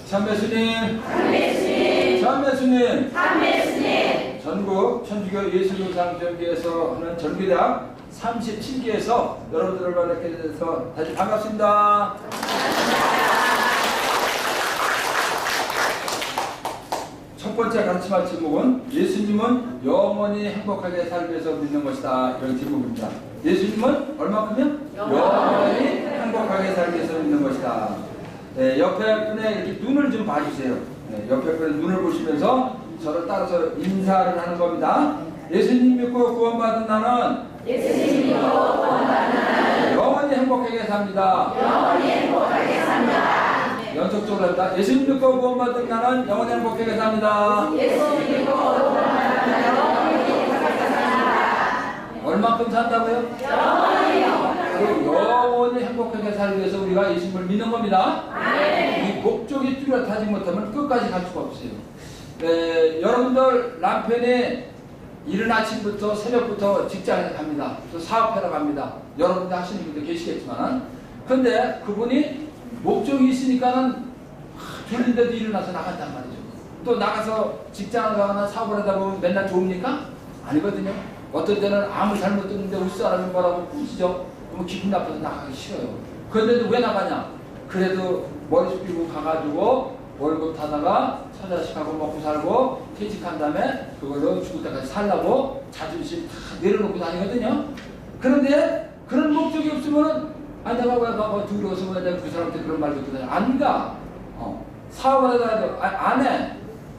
참배수님, 참배수님, 참배수님, 참배수님, 전국 천주교 예수교상전교에서 하는 전교당 37기에서 여러분들을 만나게 돼서 다시 반갑습니다. 첫 번째 가르침할 제목은 예수님은 영원히 행복하게 살기 위해서 믿는 것이다. 이런 제목입니다. 예수님은 얼마큼요? 영원히 행복하게 살기 위해서 믿는 것이다. 네, 옆에 분의 이렇게 눈을 좀 봐주세요. 네, 옆에 분의 눈을 보시면서 저를 따라서 인사를 하는 겁니다. 예수님 믿고 구원받은 나는 예수님 믿고 구원받은 나는 영원히 행복하게 삽니다. 영원히 행복하게 삽니다. 연속적으로 합니다. 예수님 믿고 구원받은 나는 영원히 행복하게 삽니다. 예수님 믿고 구원받은 나는 영원히 행복하게 삽니다. 얼마큼 산다고요? 영원히요. 영원히 행복하게 살기 위해서 우리가 예수님을 믿는 겁니다. 이 목적이 뚜렷하지 못하면 끝까지 갈 수가 없어요. 네, 여러분들 남편이 이른 아침부터 새벽부터 직장에 갑니다. 또 사업하러 갑니다. 여러분들 하시는 분들 계시겠지만, 근데 그분이 목적이 있으니까는 졸린데도 일어나서 나간단 말이죠. 또 나가서 직장을 가거나 사업을 하다 보면 맨날 좋습니까? 아니거든요. 어떤 때는 아무 잘못 듣는데 우리 사람이 뭐라고 꾸시죠? 그러면 기분 나빠서 나가기 싫어요. 그런데도 왜 나가냐? 그래도 머리 숙이고 가가지고 월급 타다가 처자식하고 먹고 살고 퇴직한 다음에 그걸로 죽을 때까지 살라고 자존심 다 내려놓고 다니거든요. 그런데 그런 목적이 없으면은 내가 왜 막 두려워서 왜 내가 그 사람한테 그런 말 듣고 다녀? 안 가. 사업을 하더라도 안 해.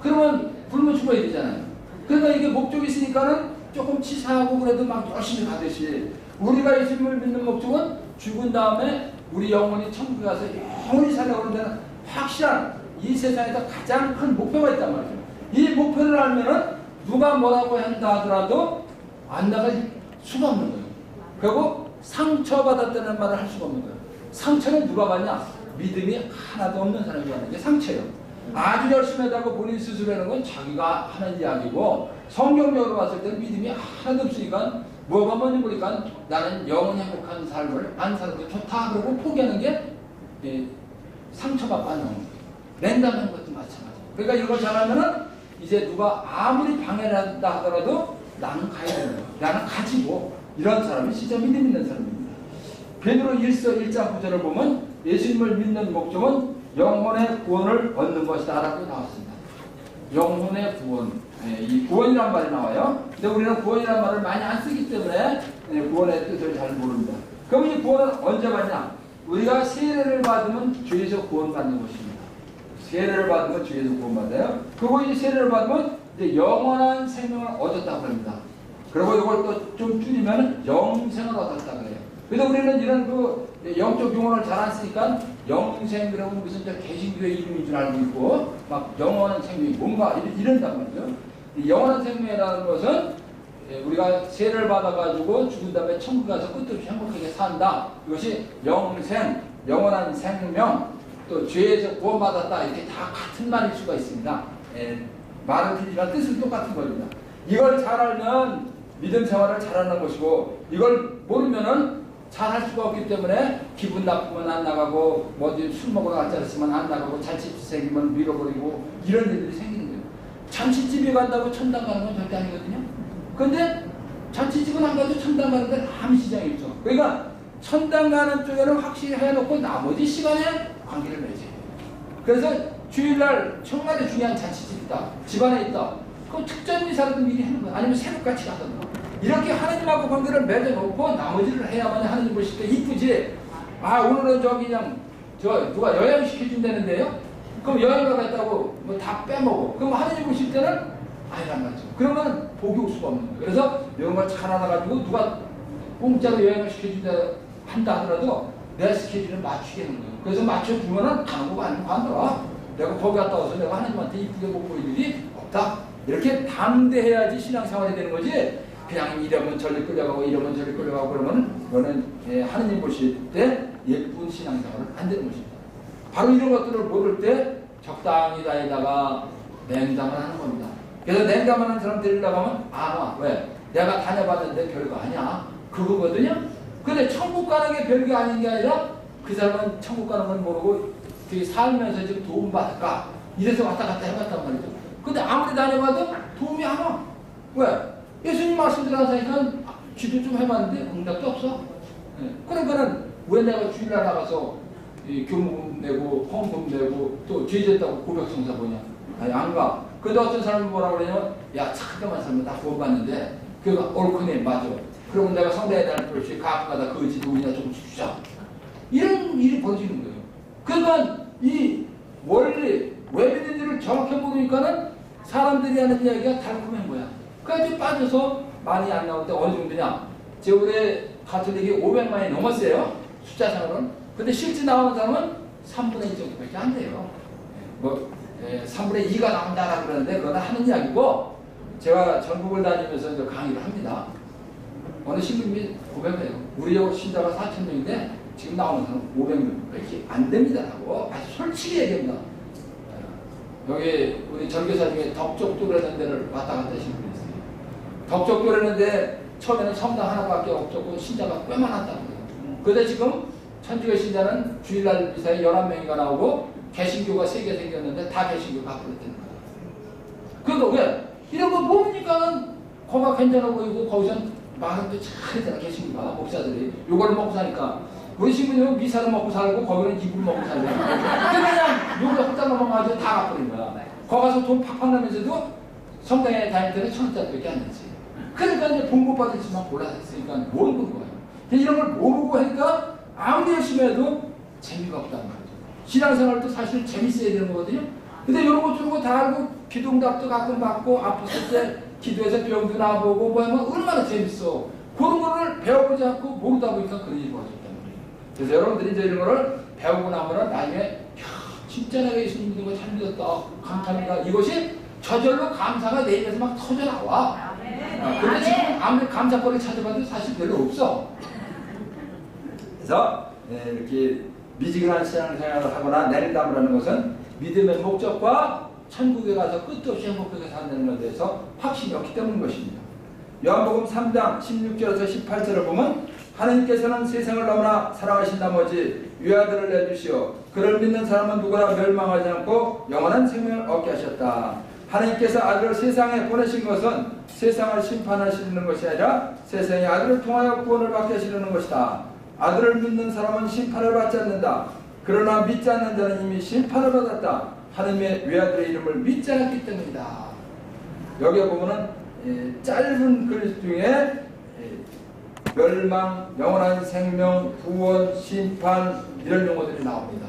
그러면 굶어 죽어야 되잖아요. 그러니까 이게 목적이 있으니까는 조금 치사하고 그래도 막 열심히 가듯이 우리가 예수님을 믿는 목적은 죽은 다음에 우리 영혼이 천국에 가서 영원히 살려고 하는 데는 확실한 이 세상에서 가장 큰 목표가 있단 말이죠. 이 목표를 알면은 누가 뭐라고 한다 하더라도 안 나갈 수가 없는 거예요. 그리고 상처받았다는 말을 할 수가 없는 거예요. 상처는 누가 받냐? 믿음이 하나도 없는 사람이 받는 게 상처예요. 아주 열심히 하다고 본인 스스로 하는 건 자기가 하는 이야기고, 성경적으로 봤을 때는 믿음이 하나도 없으니까 뭐가 뭔지 모르니까 나는 영원히 행복한 삶을 안 살아도 좋다 그러고 포기하는 게 상처받고 하는 거예요. 낸다는 것도 마찬가지예요. 그러니까 이걸 잘하면은 이제 누가 아무리 방해를 한다 하더라도 나는 가야 되는 거예요. 나는 가지고, 이런 사람이 진짜 믿음 있는 사람입니다. 베드로 1서 1장 9절을 보면 예수님을 믿는 목적은 영혼의 구원을 얻는 것이다 라고 나왔습니다. 영혼의 구원. 이 구원이란 말이 나와요. 근데 우리는 구원이란 말을 많이 안 쓰기 때문에 구원의 뜻을 잘 모릅니다. 그럼 이 구원은 언제 받냐? 우리가 세례를 받으면 죄에서 구원받는 것입니다. 세례를 받으면 죄에서 구원받아요. 그리고 이 세례를 받으면 이제 영원한 생명을 얻었다고 합니다. 그리고 이걸 또 좀 줄이면 영생을 얻었다 그래요. 그래서 우리는 이런 그 영적 용어를 잘 안 쓰니까 영생이라고 무슨 개신교의 이름인 줄 알고 있고 막 영원한 생명이 뭔가 이런단 말이죠. 영원한 생명이라는 것은 우리가 세례를 받아가지고 죽은 다음에 천국 가서 끝없이 행복하게 산다. 이것이 영생, 영원한 생명, 또 죄에서 구원받았다. 이렇게 다 같은 말일 수가 있습니다. 말은 틀리지만 뜻은 똑같은 겁니다. 이걸 잘 알면 믿음 생활을 잘하는 것이고, 이걸 모르면은 잘할 수가 없기 때문에 기분 나쁘면 안 나가고, 어디 술 먹으러 갔다 왔으면 안 나가고, 잔치집 생기면 밀어버리고, 이런 일들이 생기는 거예요. 잔치집에 간다고 천당 가는 건 절대 아니거든요. 근데 잔치집은 안 가도 천당 가는 데는 아무 시장이 있죠. 그러니까 천당 가는 쪽에는 확실히 해놓고 나머지 시간에 관계를 맺어요. 그래서 주일날 정말 중요한 잔치집 있다, 집안에 있다, 그 특전 이사라도 미리 하는 거야. 아니면 새벽같이 가든가. 이렇게 하나님하고 관계를 맺어놓고 나머지를 해야만 하나님 보실 때 이쁘지. 오늘은 저기 그냥 누가 여행시켜준다는데요? 그럼 여행을 갔다고 뭐 다 빼먹어. 그럼 하나님 보실 때는 아니란 말이죠. 그러면 복이 올 수가 없는 거예요. 그래서 이런 걸 잘 알아가지고 누가 공짜로 여행을 시켜준다 한다 하더라도 내 스케줄을 맞추게 하는 거예요. 그래서 맞춰주면은 가는 거 아니면 간다. 내가 거기 갔다 와서 내가 하나님한테 이쁘게 못 보일 일이 없다. 이렇게 담대해야지 신앙생활이 되는 거지. 그냥 이러면 저리 끌려가고 이러면 저리 끌려가고 그러면 너는 하나님 보실 때 예쁜 신앙생활은 안 되는 것입니다. 바로 이런 것들을 모를 때 적당히 다니다가 냉담을 하는 겁니다. 그래서 냉담하는 사람 데리려고 하면 안 와. 왜? 내가 다녀봤는데 별거 아니야. 그거거든요. 근데 천국 가는 게 별게 아닌 게 아니라 그 사람은 천국 가는 건 모르고 어떻게 살면서 좀 도움받을까? 이래서 왔다 갔다 해봤단 말이죠. 근데 아무리 다녀봐도 도움이 안 와. 왜? 예수님 말씀 들어가니까 기도 좀 해봤는데 응답도 없어. 네. 그러니까는 왜 내가 주일날 나가서 교문 내고 헌금 내고 또 죄졌다고 고백성사 보냐? 아니 안 가. 근데 어떤 사람이 뭐라고 그러냐면 야 착하게만 살면 다 구원받는데 그가 옳거니 맞아. 그러면 내가 성당에 다닐 필요 가끔가다 그 돈이나 좀 주자. 이런 일이 벌어지는 거예요. 그러니까 이 원리 왜 믿는지를 정확히 모르니까는 사람들이 하는 이야기가 달콤한 거야. 그러니까 빠져서 많이 안 나올 때 어느 정도냐? 제 올해 가톨릭이 500만이 넘었어요. 숫자상으로는. 근데 실제 나오는 사람은 3분의 1 정도밖에 안 돼요. 뭐 3분의 2가 나온다라고 그러는데 그거는 하는 이야기고 제가 전국을 다니면서 이제 강의를 합니다. 어느 신부님이 고백해요. 우리 신자가 4,000명인데 지금 나오는 사람은 500명밖에 안 됩니다라고 아주 솔직히 얘기합니다. 여기 우리 전교사 중에 덕적도라는 데를 왔다 갔다 하시는 분이 있어요. 덕적도라는데 처음에는 성당 하나밖에 없었고 신자가 꽤 많았다고 해요. 그런데 지금 천주교 신자는 주일날 미사에 11명이가 나오고 개신교가 3개 생겼는데 다 개신교가 앞으로 되는 거예요. 그러니까 왜? 이런 거 모르니까는 거가 괜찮아 보이고 거기선 말은 잘하잖아 개신교가 목사들이 요걸 먹고 사니까 우리 신부님은 미사를 먹고 살고 거기는 이불 먹고 살고 그냥 요거 헛다 넘어가지고 다 갚아버린 거야. 거 가서 돈 팍팍 나면서도 성당에 다닐 때는 1,000원짜리밖에 안 되지. 그러니까 이제 돈 못 받을지만 몰랐으니까 모르는 거예요. 이런 걸 모르고 하니까 아무리 열심히 해도 재미가 없다는 거죠. 신앙생활도 사실 재밌어야 되는 거거든요. 근데 이런 거 저런 거 다 알고 기도응답도 가끔 받고 아팠을 때 기도해서 병도 나보고 뭐 하면 얼마나 재밌어. 그런 거를 배워보지 않고 모르다 보니까 그런 일이 벌어졌단 말이에요. 그래서 여러분들이 이제 이런 거를 배우고 나면은 나중에 야 진짜 내가 예수님 믿는 거 잘 믿었다 감사합니다. 이것이 저절로 감사가 내 입에서 막 터져 나와. 근데 지금 아무리 감사거리를 찾아봐도 사실 별로 없어. 그래서 이렇게 미지근한 신앙생활을 하거나 내린담을 하는 것은 믿음의 목적과 천국에 가서 끝도 없이 행복하게 산다는 것에 대해서 확신이 없기 때문인 것입니다. 요한복음 3장 16절에서 18절을 보면 하나님께서는 세상을 너무나 사랑하신 나머지 유아들을 내주시어 그를 믿는 사람은 누구나 멸망하지 않고 영원한 생명을 얻게 하셨다. 하나님께서 아들을 세상에 보내신 것은 세상을 심판하시는 것이 아니라 세상의 아들을 통하여 구원을 받게 하시려는 것이다. 아들을 믿는 사람은 심판을 받지 않는다. 그러나 믿지 않는 자는 이미 심판을 받았다. 하나님의 외아들의 이름을 믿지 않았기 때문이다. 여기에 보면은 짧은 글 중에 멸망, 영원한 생명, 구원, 심판 이런 용어들이 나옵니다.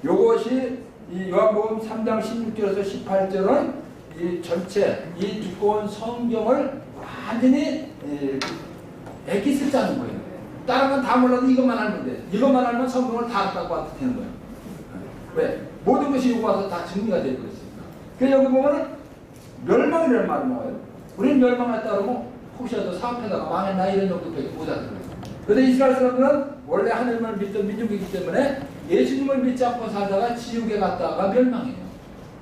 이것이 이 요한복음 3장 16절에서 18절은 이 전체 이 두꺼운 성경을 완전히 액기스 짜는 거예요. 다른 건 다 몰라도 이것만 알면 돼. 이것만 알면 성경을 다 갖고 와도 되는 거예요. 왜? 모든 것이 여기 와서 다 정리가 되어 있으니까. 그래서 여기 보면은 멸망이라는 말이 나와요. 우리는 멸망했다 그러면 혹시라도 사업하다가 망했나 이런 정도밖에 못 알아들어요. 그런데 이스라엘 사람들은 원래 하나님을 믿던 민족이기 때문에 예수님을 믿지 않고 살다가 지옥에 갔다가 멸망해요.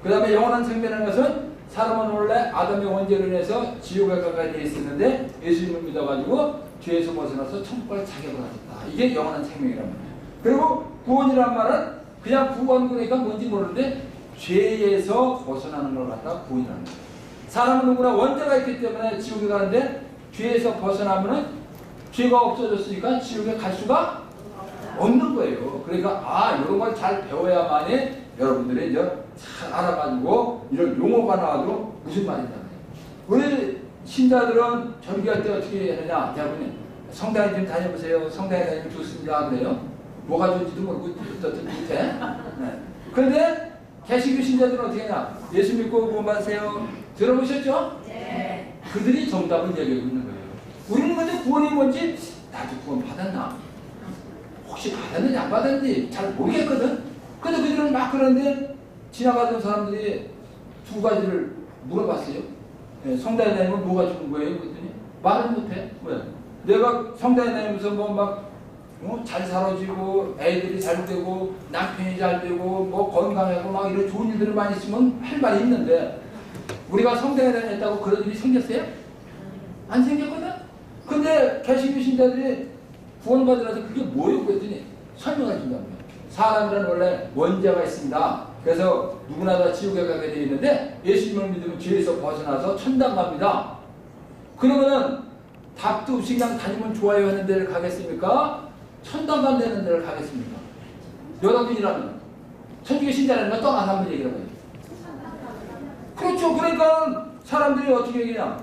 그 다음에 영원한 생명이라는 것은 사람은 원래 아담의 원죄로 인해서 지옥에 가까이 되어 있었는데 예수님을 믿어가지고 죄에서 벗어나서 천국을 자격을 가졌다. 이게 영원한 생명이란 말이에요. 그리고 구원이란 말은 그냥 구원 그러니까 뭔지 모르는데 죄에서 벗어나는 걸 갖다가 구원이라는 거예요. 사람은 누구나 원죄가 있기 때문에 지옥에 가는데 죄에서 벗어나면은 죄가 없어졌으니까 지옥에 갈 수가 없는 거예요. 그러니까 이런 걸 잘 배워야만이 여러분들이 이제 잘 알아가지고 이런 용어가 나와도 무슨 말인지 알아요. 우리 신자들은 전기할 때 어떻게 하느냐? 대부분 성당에 좀 다녀보세요. 성당에 다니면 좋습니다. 그래요. 뭐가 좋은지도 모르고 어떻든 못해. 그런데 개신교 신자들은 어떻게 하냐? 예수 믿고 구원받으세요. 들어보셨죠? 네. 그들이 정답을 얘기하고 있는 거예요. 우리는 근데 구원이 뭔지 나도 구원 받았나? 혹시 받았는지 안 받았는지 잘 모르겠거든. 근데 그들은 막 그러는데 지나가던 사람들이 두 가지를 물어봤어요. 성당에 다니면 뭐가 좋은 거예요? 그랬더니 말을 못해. 왜? 내가 성당에 다니면서 뭐 막 잘 살아지고 애들이 잘 되고 남편이 잘 되고 뭐 건강하고 막 이런 좋은 일들을 많이 있으면 할 말이 있는데 우리가 성당에 다녔다고 그런 일이 생겼어요? 안 생겼거든? 근데 개신교 신자들이 구원받으라서 그게 뭐예요? 그랬더니 설명해 준다고요. 사람들은 원래 원죄가 있습니다. 그래서 누구나 다 지옥에 가게 되어 있는데 예수님을 믿으면 죄에서 벗어나서 천당 갑니다. 그러면은 답도 없이 그냥 다니면 좋아요 하는 데를 가겠습니까? 천당 간다는 데를 가겠습니까? 여러분이라면 천주교 신자라면 떠나서 한번 얘기를 해봐요. 그렇죠. 그러니까 사람들이 어떻게 얘기냐?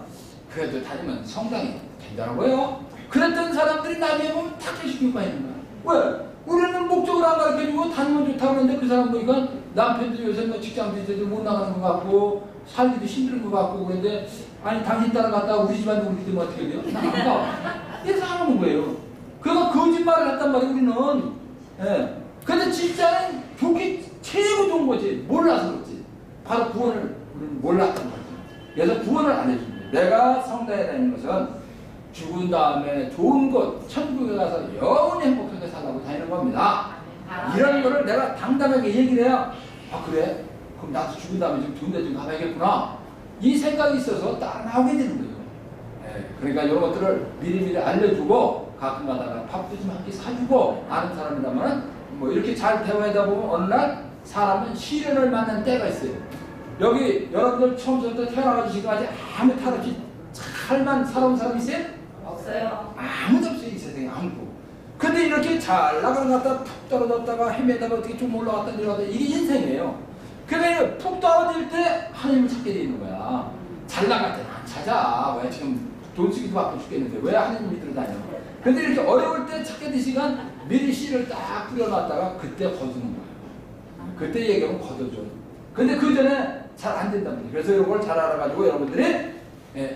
그래도 다니면 성당이 된다고요. 그랬던 사람들이 나중에 보면 탁해시키고 있는 거야. 왜? 우리는 목적을 안 가르쳐주고 다니면 좋다고 하는데 그 사람 보니까 남편도 요새 뭐 직장도 이제 못 나가는 것 같고 살기도 힘든 것 같고 그런데 아니 당신 따라갔다가 우리 집안도 우리 집은 어떻게 돼요? 나 안 가. 이래서 하는 거예요. 그러니까 거짓말을 했단 말이에요 우리는. 예. 근데 진짜는 좋게 최고 좋은 거지. 몰라서 그렇지. 바로 구원을 우리는 몰랐던 거지. 그래서 구원을 안 해줍니다. 내가 성당에 다니는 것은 죽은 다음에 좋은 곳, 천국에 가서 영원히 행복하게 살라고 다니는 겁니다. 이런 거를 내가 당당하게 얘기를 해야 아 그래? 그럼 나도 죽은 다음에 좀 좋은 데 좀 가봐야겠구나. 이 생각이 있어서 따라 나오게 되는 거예요. 네, 그러니까 이런 것들을 미리미리 알려주고 가끔 가다가 밥도 좀 한 끼 사주고 아는 사람이라면 뭐 이렇게 잘 대화하다 보면 어느 날 사람은 시련을 맞는 때가 있어요. 여기 여러분들 처음부터 태어나가지고 지금까지 아무 탈 없이 잘만 살아온 사람 있어요? 없어요. 아무도 없어요 이 세상에 아무도. 근데 이렇게 잘 나가는 갔다 푹 떨어졌다가 헤매다가 어떻게 좀 올라갔다 내려갔다 이게 인생이에요. 그러니까 푹 떨어질 때 하나님을 찾게 돼 있는 거야. 잘 나갈 때는 안 찾아. 왜 지금 돈 쓰기도 바빠 죽겠는데 왜 하나님 믿으러 다녀. 근데 이렇게 어려울 때 찾게 된 시간 미리 씨를 딱 뿌려놨다가 그때 거두는 거예요. 그때 얘기하면 거둬줘. 근데 그 전에 잘 안 된단 말이에요. 그래서 이런 걸 잘 알아가지고 여러분들이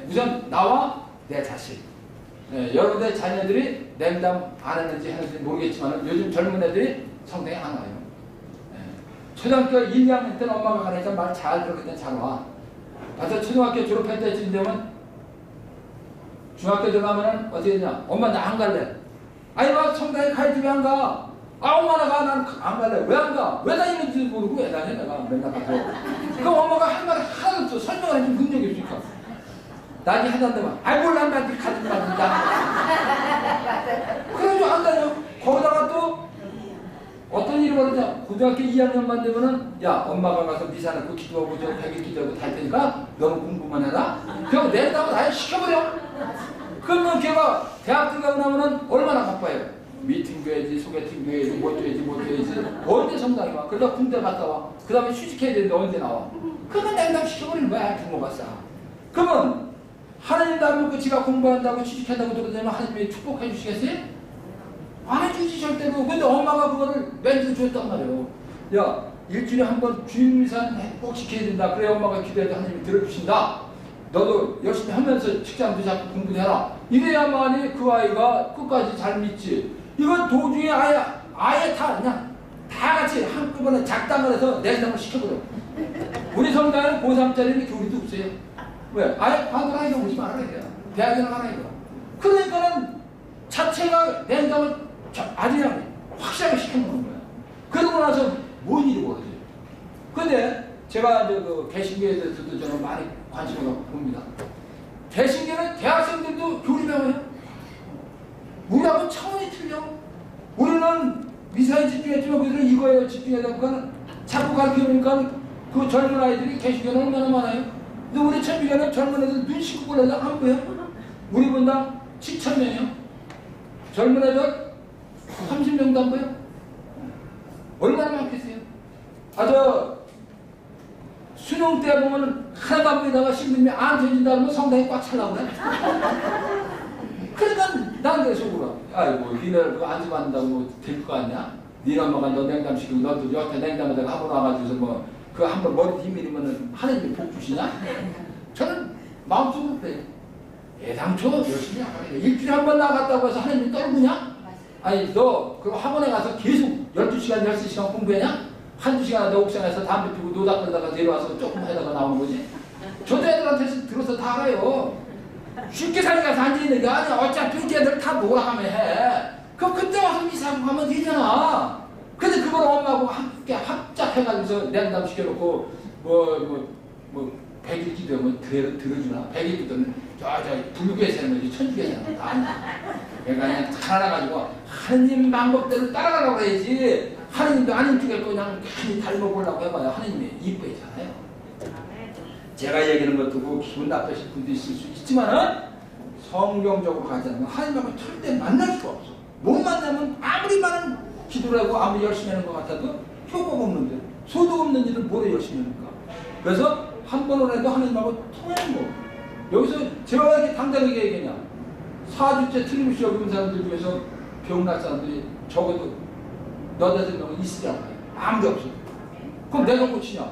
우선 나와 내 자식 여러분들 자녀들이 냉담 안 했는지 하는지 모르겠지만 요즘 젊은 애들이 성당에 안 와요. 초등학교 1, 2학년 때는 엄마가 가니까 말 잘 들을 때 잘 와. 가서 초등학교 졸업할 때쯤 되면 중학교 들어가면은 어떻게 되냐? 엄마 나 안 갈래. 아니 막 성당에 가야지 왜 안 가? 아 엄마 나가 나는 안 갈래. 왜 안 가? 왜 다니는지 모르고 왜 다녀 내가 맨날 가서. 그럼 엄마가 할 말이 하나도 없어. 설명을 해줄 능력이 없으니까. 나중에 하던데만 아이 몰라 나 가지 말자. 그래가지고 안 다녀. 거기다가 또 어떤 일이 벌어지냐. 고등학교 2학년만 되면은 야 엄마가 가서 미사 넣고 기도하고 저 100일 기도하고 다 할 테니까 너는 공부만 해라. 그럼 낸다고 아예 시켜버려. 그러면 걔가 대학 들어가고 나면은 얼마나 바빠요. 미팅도 해야지 소개팅도 해야지 뭐 해야지 언제 성당에 와. 그러다 군대 갔다 와. 그 다음에 휴직해야 되는데 언제 나와. 그러면 낸다고 시켜버리는 거야 부모가 싸. 그러면 하나님 닮고 지가 공부한다고 취직한다고 들어다니면 하나님이 축복해 주시겠어요? 안 해주지 절대로. 근데 엄마가 그거를 멘트 줬단 말이에요. 야 일주일에 한 번 주일미사는 꼭 지켜야 된다. 그래야 엄마가 기도해도 하나님이 들어주신다. 너도 열심히 하면서 직장도 잡고 공부도 해라. 이래야만이 그 아이가 끝까지 잘 믿지. 이건 도중에 아예 다 그냥 다 같이 한꺼번에 작당을 해서 내상을 시켜버려. 우리 성당에는 고3짜리는 교리도 없어요. 왜? 아예 반을 아이가 오지 말아야 돼요. 대학에 나가라 이거. 그러니까는 자체가 냉담을 아주 그냥 확실하게 시켜놓는 거야. 그러고 나서 뭔 일이 벌어져요. 근데 제가 이제 그 개신교에 대해서도 저는 많이 관심을 갖고 봅니다. 개신교는 대학생들도 교리 배워요. 우리하고 차원이 틀려. 우리는 미사에 집중했지만 우리는 이거에 집중해야 되니까 자꾸 가르쳐보니까 그 젊은 아이들이 개신교는 얼마나 많아요. 근데 우리 천주교는 젊은 애들 눈 씻고 보려다 안 보여. 우리 분당 7,000명이요. 젊은 애들 30명도 안 보여. 얼마나 많겠어요. 수능 때 보면 하나도 안 보이다가 신부님이 안 터진다면 성당에 꽉 차려고 그래. 그러니까 난 그래서 물어. 아이고 니네 그거 안심한다고 될 거 아니야? 니네 엄마가 너 냉담시키고 너도 옆에 냉담에다가 한번 와가지고서 뭐 그 한번 머리 힘밀으면 하나님이 복 주시냐? 저는 마음속으로 그래요. 애당초 열심히 나가야 돼. 일주일에 한 번 나갔다고 해서 하나님이 떨구냐? 아니 너 그 학원에 가서 계속 12시간 13시간 공부했냐? 한두 시간 너 옥상에서 담배 피우고 노다 끌다가 내려와서 조금 하다가 나오는 거지? 저도 애들한테 들어서 다 알아요. 쉽게 살기가서 앉아있는 게 아니야. 어차피 걔들 다 놀아가며 해. 그럼 그때 와서 미사하고 가면 되잖아. 근데 그걸 엄마하고 함께 합작해가지고서 냉담 시켜놓고 뭐 100일 기도하면 들어주나? 100일 기도는 저 불교에서는 거지 천주교에서는 아니야. 그러니까 그냥 알아가지고 하느님 방법대로 따라가라고 해야지. 하느님도 안 인기겠고 그냥 괜히 닮아보려고 해봐요. 하느님이 이뻐지잖아요. 제가 얘기하는 것도 그 기분 나쁘실 분도 있을 수 있지만은 성경적으로 가지 않으면 하나님하고 절대 만날 수가 없어. 못 만나면 아무리 많은 기도를 하고 아무리 열심히 하는 것 같아도 효과가 없는데 소득 없는 일을 뭐래 열심히 하니까. 그래서 한 번이라도 하나님하고 통하는 거. 여기서 제가 왜 이렇게 당당하게 얘기하냐. 4주째 틀림없이 여기는 사람들 중에서 병난 사람들이 적어도 너다섯 명은 있으라고 해요. 아무도 없어. 그럼 내가 고치냐?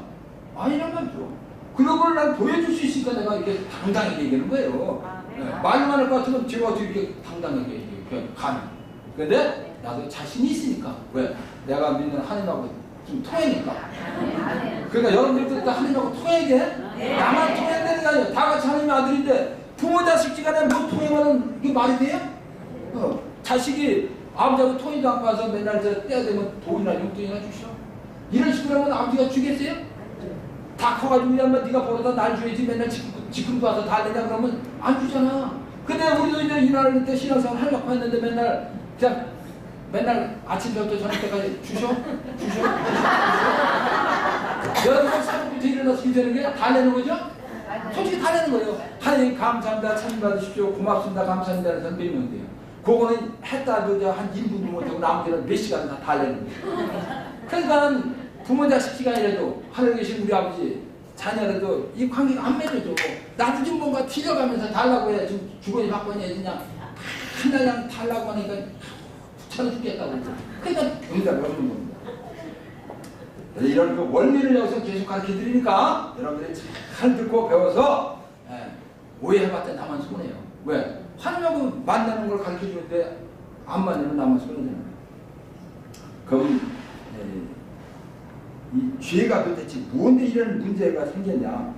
아니란 말이죠. 그런 걸 난 보여줄 수 있으니까 내가 이렇게 당당하게 얘기하는 거예요. 네. 말만 할 것 같으면 제가 어떻게 이렇게 당당하게 얘기해요. 가면. 근데 나도 자신이 있으니까. 왜? 내가 믿는 하나님하고 좀 통하니까. 그러니까 여러분들도 하나님하고 통해야 돼? 나만 통해야 되는 게 아니야. 다 같이 하나님의 아들인데 부모 자식 지간에 뭐 통해만은 이게 말이 돼요? 자식이 아버지하고 통하지도 않고 와서 맨날 저 때야 되면 돈이나 용돈이나 주셔. 이런 식으로 하면 아버지가 주겠어요? 다 커가지고 이러면 네가 벌어다 날 줘야지 맨날 지금도 와서 다 내냐 그러면 안 주잖아. 근데 우리도 이제 이날 때 신앙생활 하려고 했는데 맨날 그냥 맨날 아침부터 저녁 때까지 주셔? 여러분 사람부터 일어나서 기도하는 게 다 내는 거죠? 솔직히 다 내는 거예요. 하나님 감사합니다. 찬양 받으십시오. 고맙습니다. 감사합니다. 하는 사람 몇 명 돼요. 그거는 했다도 한 1분도 못하고 나머지는 몇 시간 다 내는 거예요. 그러니까 부모 자식 시간이라도 하늘에 계신 우리 아버지 자녀라도 이 관계가 안 맺어져. 나도 좀 뭔가 튀려가면서 달라고 해. 지금 주거니 받거니 해. 그냥 한달냥 달라고 하니까 귀찮아 죽겠다고. 그러니까 여기다 넣는 겁니다. 이런 그 원리를 여기서 계속 가르쳐 드리니까 여러분들이 잘 듣고 배워서 오해해봤자 나만 손해요. 왜? 하나님하고 만나는 걸 가르쳐 주는데 안 만나면 나만 손해잖아요. 그럼 이 죄가 도대체 뭔데 이런 문제가 생겼냐?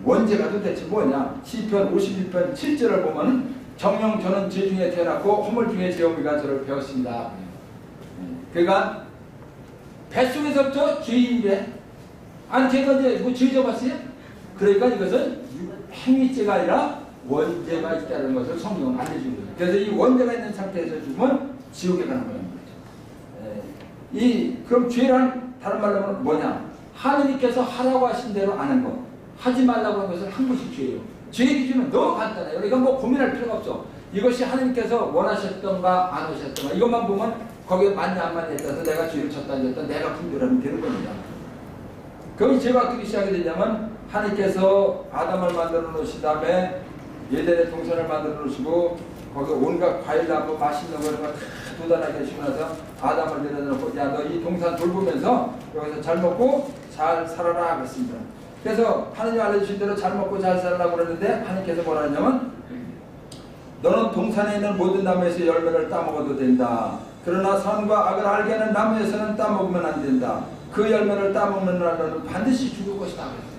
원죄가 도대체 뭐냐? 시편 51편 7절을 보면 정령 저는 죄 중에 태어났고 허물 중에 죄오미가 저를 배웠습니다. 그러니까 뱃속에서부터 죄인인데 아니 제가 이제 뭐 죄 져봤어요? 그러니까 이것은 행위죄가 아니라 원죄가 있다는 것을 성경은 알려주는 거예요. 그래서 이 원죄가 있는 상태에서 죽으면 지옥에 가는 거예요. 그럼 죄란 다른 말로 하면 뭐냐? 하느님께서 하라고 하신 대로 안 한 것, 하지 말라고 하는 것을 한 것이 죄예요. 죄의 기준은 너무 간단해요. 그러니까 뭐 고민할 필요가 없어. 이것이 하느님께서 원하셨던가 안 하셨던가 이것만 보면 거기에 맞냐 안 맞냐에 따라서 내가 죄를 졌다 안 졌다 내가 분별하면 되는 겁니다. 그럼 죄가 어떻게 시작이 되냐면 하느님께서 아담을 만들어 놓으신 다음에 예덴의 동산을 만들어 놓으시고 거기 온갖 과일나무 맛있는 거 이런 거 도단하게 심어서 아담을 내려놓고 야 너 이 동산 돌보면서 여기서 잘 먹고 잘 살아라 그랬습니다. 그래서 하느님 알려주신 대로 잘 먹고 잘 살라고 그랬는데 하느님께서 뭐라 하냐면 너는 동산에 있는 모든 나무에서 열매를 따먹어도 된다. 그러나 선과 악을 알게 하는 나무에서는 따먹으면 안 된다. 그 열매를 따먹는 날 너는 반드시 죽을 것이다 그랬어요.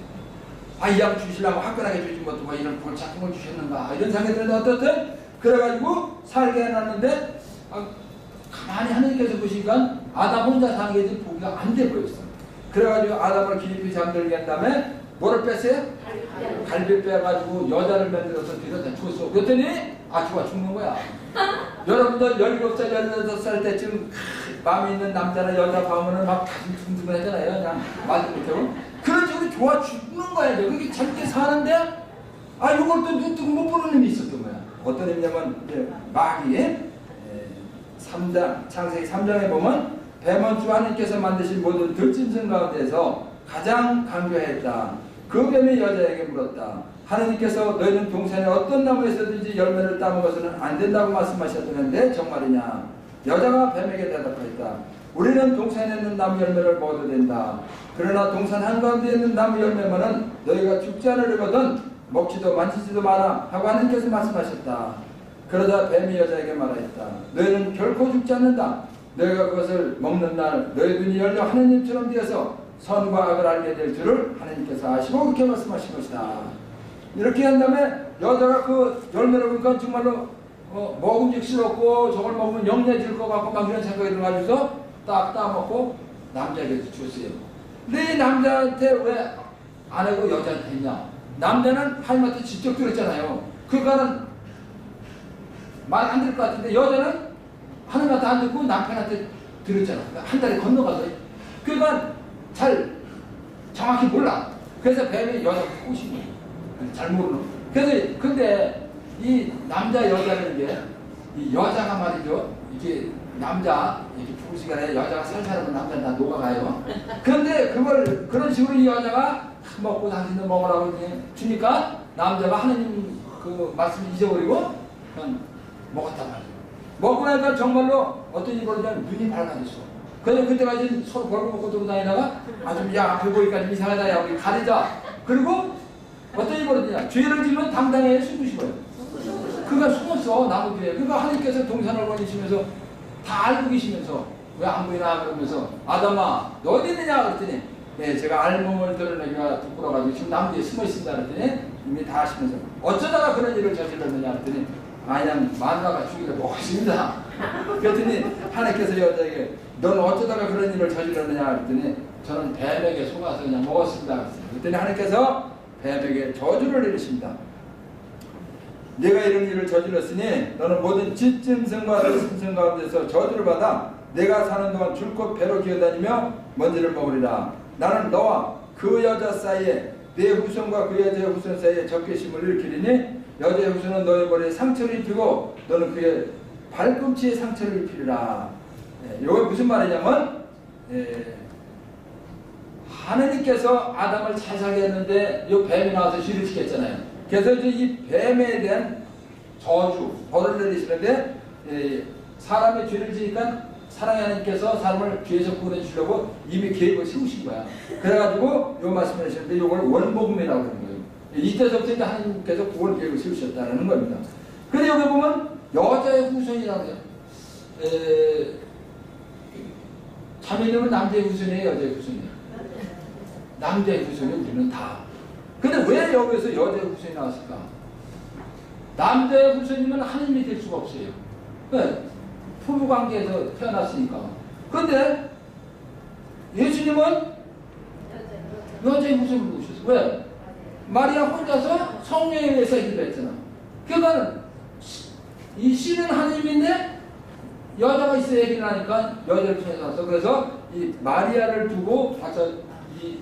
이 양 주시려고 화끈하게 주신 것도 뭐 이런 골 작은 걸 주셨는가 이런 생각이 드는데 어떻든 그래가지고 살게 해놨는데 가만히 하느님께서 보시니까 아담 혼자 사는 게 보기가 안 돼 보였어. 그래가지고 아담을 깊이 잠들게 한 다음에 뭐를 뺐어요? 갈비 빼가지고 여자를 만들어서 뒤에다 줬어. 그랬더니 죽어 죽는 거야. 여러분들 17살, 16살 때쯤 마음에 있는 남자나 여자 봐오면은 막 가슴 둥둥하잖아요. 그냥 말도 못하고. 그런 식으로 좋아 죽는 거야. 그게 젊게 사는데 이걸 또 눈 뜨고 못 보는 놈이 있었던 거야. 어떤 의미냐면 마귀 3장, 창세기 3장에 보면 뱀은 주 하나님께서 만드신 모든 들짐승 가운데서 가장 강교했다. 그 뱀이 여자에게 물었다. 하나님께서 너희는 동산에 어떤 나무에서든지 열매를 따먹어서는 안 된다고 말씀하셨는데 정말이냐? 여자가 뱀에게 대답했다. 우리는 동산에 있는 나무 열매를 먹어도 된다. 그러나 동산 한가운데 있는 나무 열매만은 너희가 죽지 않으려거든 먹지도 만지지도 마라 하고 하나님께서 말씀하셨다. 그러자 뱀이 여자에게 말하였다. 너희는 결코 죽지 않는다. 너희가 그것을 먹는 날 너희 눈이 열려 하나님처럼 되어서 선과 악을 알게 될 줄을 하나님께서 아시고 그렇게 말씀하신 것이다. 이렇게 한 다음에 여자가 그 열매를 보니까 정말로 먹음직스럽고 저걸 먹으면 영양질 것 같고 막 이런 생각이 들어가지고서 딱 따먹고 남자에게 줬어요. 근데 이 남자한테 왜 안 하고 여자한테 했냐? 남자는 하나님한테 직접 들었잖아요. 그러니까는 말 안 들 것 같은데 여자는 하나님한테 안 듣고 남편한테 들었잖아. 한 달에 건너가서. 그러니까 잘 정확히 몰라. 그래서 뱀이 여자가 꼬신 거예요. 잘 모르는. 그래서 근데 이 남자 여자라는 게 이 여자가 말이죠. 이게 남자 이렇게 부부 시간에 여자가 살살하면 남자 다 녹아가요. 그런데 그걸 그런 식으로 이 여자가 먹고 당신도 먹으라고 주니까 남자가 하느님 그 말씀을 잊어버리고 그냥 먹었단 말이에요. 먹고 나니까 정말로 어떤 일이 벌어지냐면 눈이 밝아졌어. 그래서 그때까지 서로 벌거벗고 들고 다니다가 아주 야 앞에 보니까 이상하다 야 우리 가리자. 그리고 어떤 일이 벌어지냐. 죄를 지면 당당히 숨으신 거예요. 그가 숨었어 나무 뒤에. 그러니까 하나님께서 동산을 보내시면서 다 알고 계시면서 왜 안 보이나 그러면서 아담아 너 어디 있느냐 그랬더니 네 제가 알몸을 드러내기가 부끄러워가지고 지금 나무 뒤에 숨어 있습니다 그랬더니 이미 다 하시면서 어쩌다가 그런 일을 저질렀느냐 그랬더니 그냥 마누라가 주기를 먹었습니다. 그랬더니 하나님께서 여자에게 넌 어쩌다가 그런 일을 저질렀느냐 그랬더니 저는 뱀에게 속아서 그냥 먹었습니다. 그랬더니 하나님께서 뱀에게 저주를 내리십니다. 내가 이런 일을 저질렀으니 너는 모든 찢짐승과 들짐승 가운데서 저주를 받아 내가 사는 동안 줄곧 배로 기어다니며 먼지를 먹으리라. 나는 너와 그 여자 사이에 내 후손과 그 여자의 후손 사이에 적개심을 일으키리니 여자의 후손은 너의 머리에 상처를 입히고 너는 그의 발꿈치에 상처를 입히리라. 이게 무슨 말이냐면 하느님께서 아담을 잘 살게 했는데 이 뱀이 나와서 죄를 지켰잖아요. 그래서 이 뱀에 대한 저주, 벌을 내리시는데 사람의 죄를 지니까 사랑의 하나님께서 사람을 죄에서 구원해 주려고 이미 계획을 세우신 거야. 그래가지고 이 말씀을 하시는데 이걸 원복음이라고 하는 거예요. 이때서부터 하나님께서 구원 계획을 세우셨다는 겁니다. 근데 여기 보면 여자의 후손이라고 해요. 자매님은 남자의 후손이에요, 여자의 후손이에요? 남자의 후손이 우리는 다. 근데 왜 여기서 여자의 후손이 나왔을까? 남자의 후손이면 하나님이 될 수가 없어요. 왜? 부부관계에서 태어났으니까. 근데 예수님은 여자의 후손으로 오셨어요. 왜? 마리아 혼자서 성령에 의해서 일했잖아. 그러니까 이 씨는 하나님인데 여자가 있어야 얘기를 하니까 여자를 통해서 왔어. 그래서 이 마리아를 두고 가서 이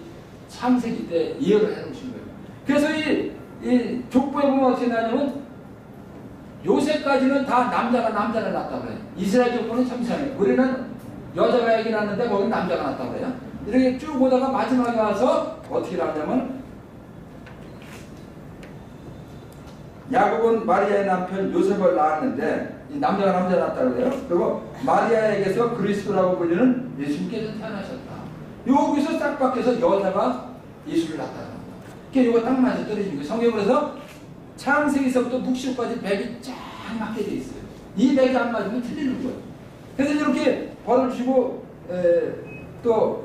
창세기 때 예언을 해놓으신 거예요. 그래서 이 족보에 보면 어떻게 나냐면 요새까지는 다 남자를 낳았다고 그래요. 이스라엘 족보는 참 이상해요. 우리는 여자가 얘기 낳는데 거기는 남자가 낳았다고 그래요. 이렇게 쭉 보다가 마지막에 와서 어떻게 나오냐면 야곱은 마리아의 남편 요셉을 낳았는데 이 남자가 낳았다고 그래요. 그리고 마리아에게서 그리스도라고 불리는 예수님께서 태어나셨다. 여기서 딱 바뀌어서 여자가 예수를 낳았다. 그러니까 이거 딱 맞아 떨어지는 거예요. 성경에서 창세기서부터 묵시까지 백이 쫙 맞게 돼 있어요. 이 백이 안 맞으면 틀리는 거예요. 그래서 이렇게 벌을 주고 또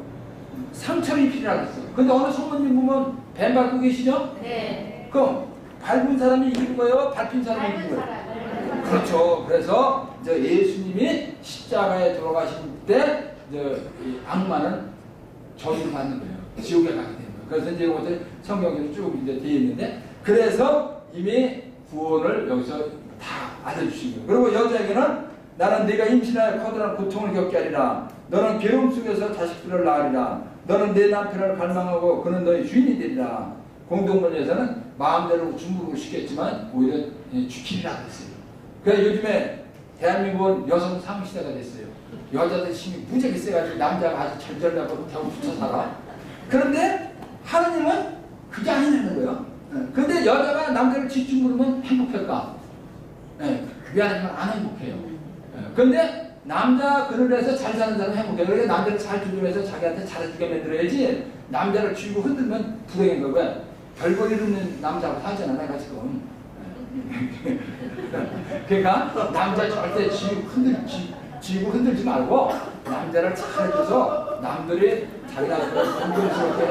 상처를 입히라고 했어요. 근데 어느 성모님 보면 뱀 밟고 계시죠? 네. 그럼 밟은 사람이 이긴 거예요? 밟힌 사람이 이긴 거예요? 그렇죠. 그래서 이제 예수님이 십자가에 들어가신 때 이제 이 악마는 저주를 받는 거예요. 지옥에 가게 되는 거예요. 그래서 이제 이것들 성경에도 쭉 이제 되어 있는데 그래서 이미 구원을 여기서 다 알려주신 거예요. 그리고 여자에게는 나는 네가 임신하여 커다란 고통을 겪게 하리라. 너는 괴로움 속에서 자식들을 낳으리라. 너는 내 남편을 갈망하고 그는 너의 주인이 되리라. 공동문에서는 마음대로 중국을 시켰지만 오히려 지키리라 그랬어요. 그래서 요즘에 대한민국은 여성 상시대가 됐어요. 여자들 힘이 무지하게 세가지고 남자가 아주 절절하고 겨우 붙어 살아. 그런데 하느님은 그게 아니라는 거예요. 근데 여자가 남자를 짓중부르면 행복할까? 미안하지만 안 행복해요. 근데 남자 그를 해서 잘 사는 사람은 행복해요. 그러니까 남자를 잘 조절해서 자기한테 잘해주게 만들어야지 남자를 쥐고 흔들면 불행한 거고 별거리 없는 남자하고 살잖아 내가 지금. 그러니까 남자 절대 쥐고 흔들지 말고 남자를 잘해줘서 남들이 자기나를 존경스럽게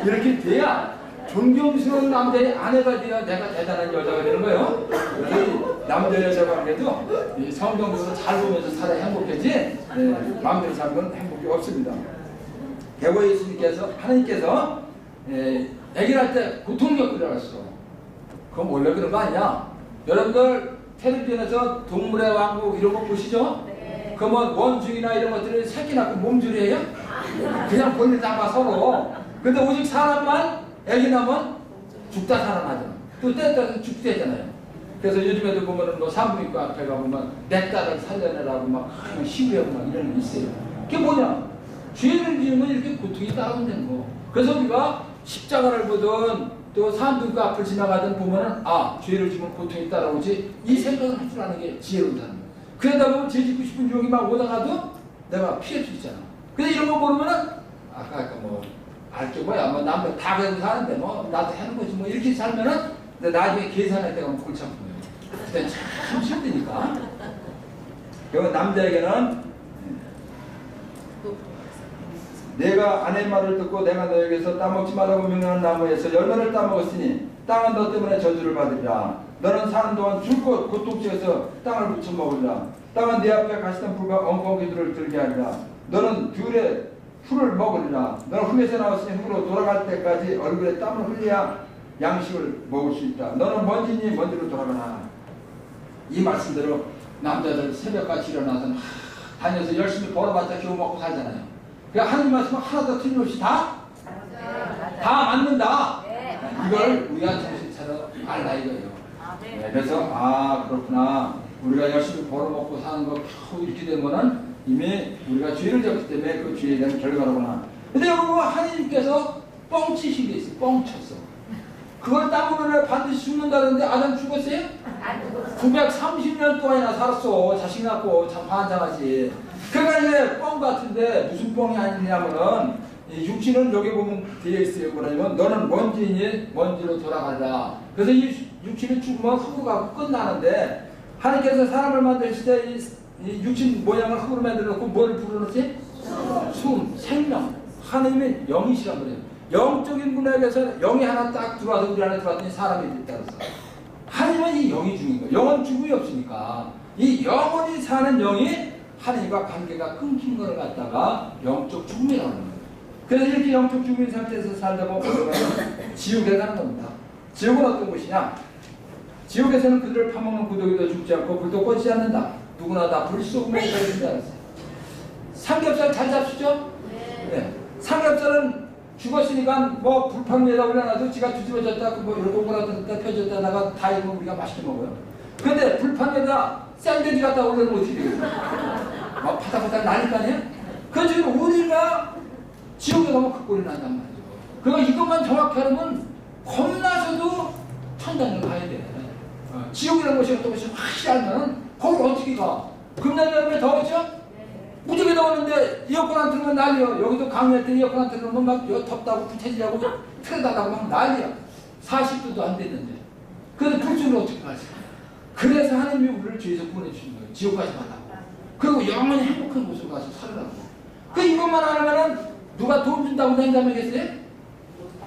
이렇게 돼야 존경스러운 남자의 아내가 돼야 내가 대단한 여자가 되는 거예요. 그래서 남자 여자 관계도 성경적으로 잘 보면서 살아야 행복하지 마음대로 살면 행복이 없습니다. 대고 예수님께서 하나님께서 아기 낳을 때 고통 겪으라고 했어. 그건 원래 그런 거 아니야. 여러분들 텔레비전에서 동물의 왕국 이런 거 보시죠? 그러면 원숭이나 이런 것들이 새끼 낳고 몸줄이에요? 그냥 본인 잡아 서로. 근데 오직 사람만 애기 낳으면 죽다 살아나잖아. 또 때에 따라서 죽대잖아요. 그래서 요즘에도 보면은 뭐 산부인과 앞에 가보면 내 딸을 살려내라고 막 시위하고 막 이런 게 있어요. 그게 뭐냐? 죄를 지으면 이렇게 고통이 따라온다는 거. 그래서 우리가 십자가를 보든 또 산부인과 앞을 지나가든 보면은 아, 죄를 지으면 고통이 따라오지, 이 생각을 할 줄 아는 게 지혜롭다는 거예요. 그러다 보면 죄 짓고 싶은 유혹이 막 오다가도 내가 피할 수 있잖아. 근데 이런 거 모르면은 아까 뭐 알게 뭐야, 뭐 남들 다 그래도 사는데 뭐 나도 하는 거지 뭐 이렇게 살면은 근데 나중에 계산할 때가 골치 아픈 거예요. 그때 참 힘드니까. 그러면 남자에게는 내가 아내 말을 듣고 내가 너에게서 따먹지 말라고 명령한 나무에서 열매를 따먹었으니 땅은 너 때문에 저주를 받으리라. 너는 사는 동안 줄곧 고통지에서 땅을 묻혀 먹으리라. 땅은 네 앞에 가시던 불과 엉겅기들을 들게 하리라. 너는 귤에 풀을 먹으리라. 너는 흙에서 나왔으니 흙으로 돌아갈 때까지 얼굴에 땀을 흘려야 양식을 먹을 수 있다. 너는 먼지니 먼지로 돌아가라. 이 말씀대로 남자들 새벽같이 일어나서 다녀서 열심히 벌어봤자 겨우 먹고 살잖아요. 그러니까 하나님 말씀은 하나도 틀림없이 다 맞는다. 이걸 우리가 정신 차려 알라 이거예요. 네, 그래서 아 그렇구나. 우리가 열심히 벌어먹고 사는 거 겨우 이렇게 된 거는 이미 우리가 죄를 졌기 때문에 그 죄에 대한 결과로구나. 근데 여러분 하나님께서 뻥치신 게 있어요. 뻥쳤어. 그걸 따먹으면 반드시 죽는다는데 아담 죽었어요? 930년 동안이나 살았어. 자식 낳고 참 환장하지. 그러니까 이제 뻥 같은데 무슨 뻥이 아니냐면은 이 육신은 여기 보면 되어 있어요. 뭐냐면 너는 먼지니 먼지로 돌아가라. 그래서 이 육신이 죽으면 흙으로 가고 끝나는데 하나님께서 사람을 만드실 때 이 육신 모양을 흙으로 만들어놓고 뭘 불어넣지? 숨, 생명. 하나님의 영이시란 말이에요. 영적인 문학에서 영이 하나 딱 들어와서 우리 안에 들어왔더니 사람이 됐다 그랬어. 하나님은 이 영이 죽인 거예요. 영은 죽음이 없으니까 이 영원히 사는 영이 하나님과 관계가 끊긴 걸 갖다가 영적 죽음이라고 하는 거예요. 그래서 이렇게 영적 죽음인 상태에서 살다 보면 우리가 지옥에 가는 겁니다. 지옥은 어떤 곳이냐? 지옥에서는 그들을 파먹는 구더기도 죽지 않고 불도 꺼지지 않는다. 누구나 다 불속음에 걸린다 그랬어요. 삼겹살 잘 잡수죠? 네. 삼겹살은 죽었으니까 뭐 불판 위에다 올려놔도 지가 뒤집어졌다 뭐 이렇게 오그라들었다 펴졌다 나가 다 익으면 우리가 맛있게 먹어요. 근데 불판 위에다 샌드위치 갖다 올려놓으면 어떻게 되겠어요? 막 파닥파닥 나니까 아니에요? 그래서 우리가 지옥에 가면 그 꼴이 난단 말이죠. 그러니까 이것만 정확히 하려면 겁나서도 천당을 가야 돼. 지옥이라는 것이 어떤 것이 확실히 알면 거기 어떻게 가? 금년에 더웠죠? 무지개 더웠는데 에어컨 안 틀면 난리야. 여기도 강의할 때 에어컨 안 틀면 막 덥다고 부채질하고 틀어달라고 막 난리야. 40도도 안 됐는데. 그런데 불순을 어떻게 가지? 그래서 하나님이 우리를 죄에서 구원해주신 거예요. 지옥 가지 말라고. 그리고 영원히 행복한 곳으로 가서 살으라고. 그 이것만 안 하면은 누가 돈 준다고 냉담하겠어요?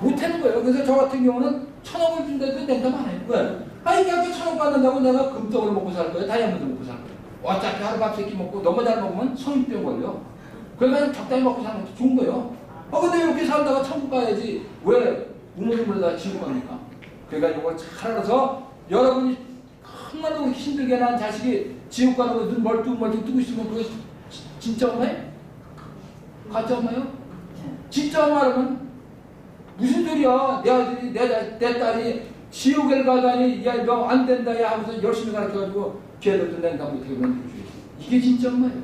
못하는 거예요. 그래서 저 같은 경우는 1,000억을 준다고 냉담 안 해요. 왜? 아니 그냥 1,000억 받는다고 내가 금덩어리 먹고 살 거예요? 다이아몬드 먹고 살 거예요? 어차피 하루밥 세끼 먹고 너무 잘 먹으면 성인병 걸려. 그러니까 적당히 먹고 사는 것도 좋은 거예요. 근데 이렇게 살다가 천국 가야지 왜 우물우물에다 지옥 갑니까? 그러니까 이걸 잘 알아서 여러분이 정말로 힘들게 난 자식이 지옥 가는 거 눈 멀뚱멀뚱 뜨고 있으면 그게 진짜 엄마예요? 가짜 엄마예요? 진짜 엄마라면 무슨 소리야? 내 아들이 내 딸이 지옥에 가다니 야 너 안 된다 야 하면서 열심히 가르쳐가지고 죄를 낸다고 어떻게 그런 줄 이게 진짜 엄마예요.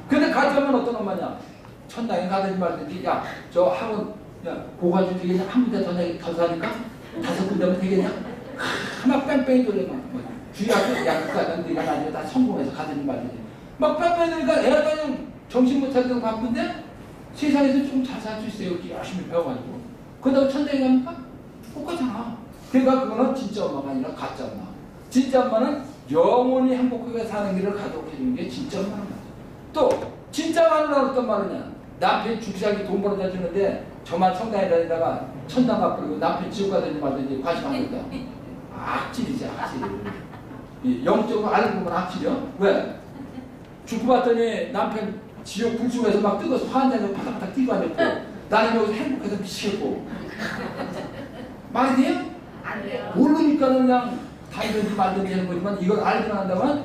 근데 가짜 엄마는 어떤 엄마냐? 천당에 가든지 말든지 야 저 학원 야 고가주 되겠냐? 한 군데 더 사니까 5군데면 되겠냐? 막 뺑뺑이 돌려 막 주의하고 야 그까지 네가 나중에 다 성공해서 가든지 말든지 막 뺑뺑이 돌니까 애가 그냥 정신 못 차리고 바쁜데 세상에서 좀 잘 살 수 있어요. 이렇게 열심히 배워가지고 그러다가 천당에 갑니까? 똑같잖아. 그러니까 그거는 진짜 엄마가 아니라 가짜 엄마. 진짜 엄마는 영원히 행복하게 사는 길을 가도록 해주는 게 진짜 엄마는 거죠. 또 진짜 마누라는 어떤 말이냐? 남편이 주기자기 돈 벌어다 주는데 저만 성당에 다니다가 천당 가버리고 남편 지옥 가든지 말든지 관심 안 갖다. 악질이지 악질. 영적으로 알고 보면 악질이요? 왜? 죽고 봤더니 남편 지옥 불중에서 막 뜨거워서 화한다고 바닥바닥 뛰고 앉았고 나는 여기서 행복해서 미치겠고 말이 돼요? 안 돼요. 모르니까 그냥 다니든지 말든지 하는 거지만 이걸 알고 난다면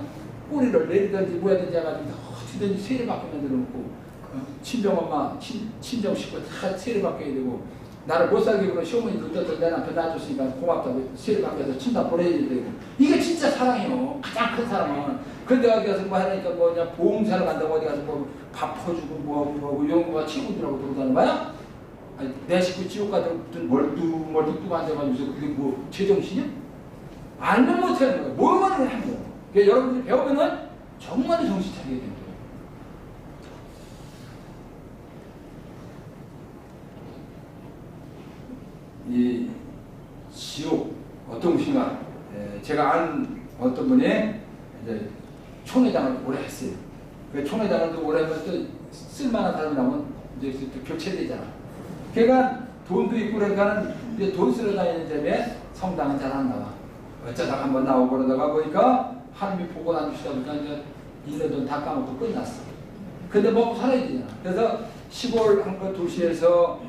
꼬리를 내리든지 뭐야든지 해가지고 어떻게 어떻게든지 세례받게 만들어놓고 친정엄마, 친정 식구 다 세례받게 해야 되고 나를 못 살게 그러면 시어머니 늦었던 내 남편 놔줬으니까 고맙다고 세례받게 해서 친다 보내야 되고 이게 진짜 사랑이에요. 가장 큰 사랑은. 그런데 어디 가서 뭐 하니까 뭐 그냥 보험사를 간다고 어디 가서 뭐 밥 퍼주고 뭐하고 이런 거가 친구들하고 돌아다니는 거야? 아니, 내 식구 지옥 가든 멀뚱멀뚱 앉아가지고 그게 뭐 제정신이야? 알면 못하는 거야. 뭐만 하는 거야. 그러니까 여러분들이 배우면은 정말 정신 차리게 됩니다. 이 지옥 어떤 곳인가? 제가 아는 어떤 분이 이제 총회장을 오래 했어요. 그 총회장을 또 오래 하면 또 쓸만한 사람이 나오면 이제 또 교체되잖아. 걔가 돈도 있고 그러니까는 이제 돈 쓰러 다니는 점에 성당은 잘 안 나와. 어쩌다가 한번 나오고 그러다가 보니까 하나님이 보고 안 주시다 보니까 이제 있는 돈 다 까먹고 끝났어. 근데 먹고 살아야 되잖아. 그래서 시골 한 거 도시에서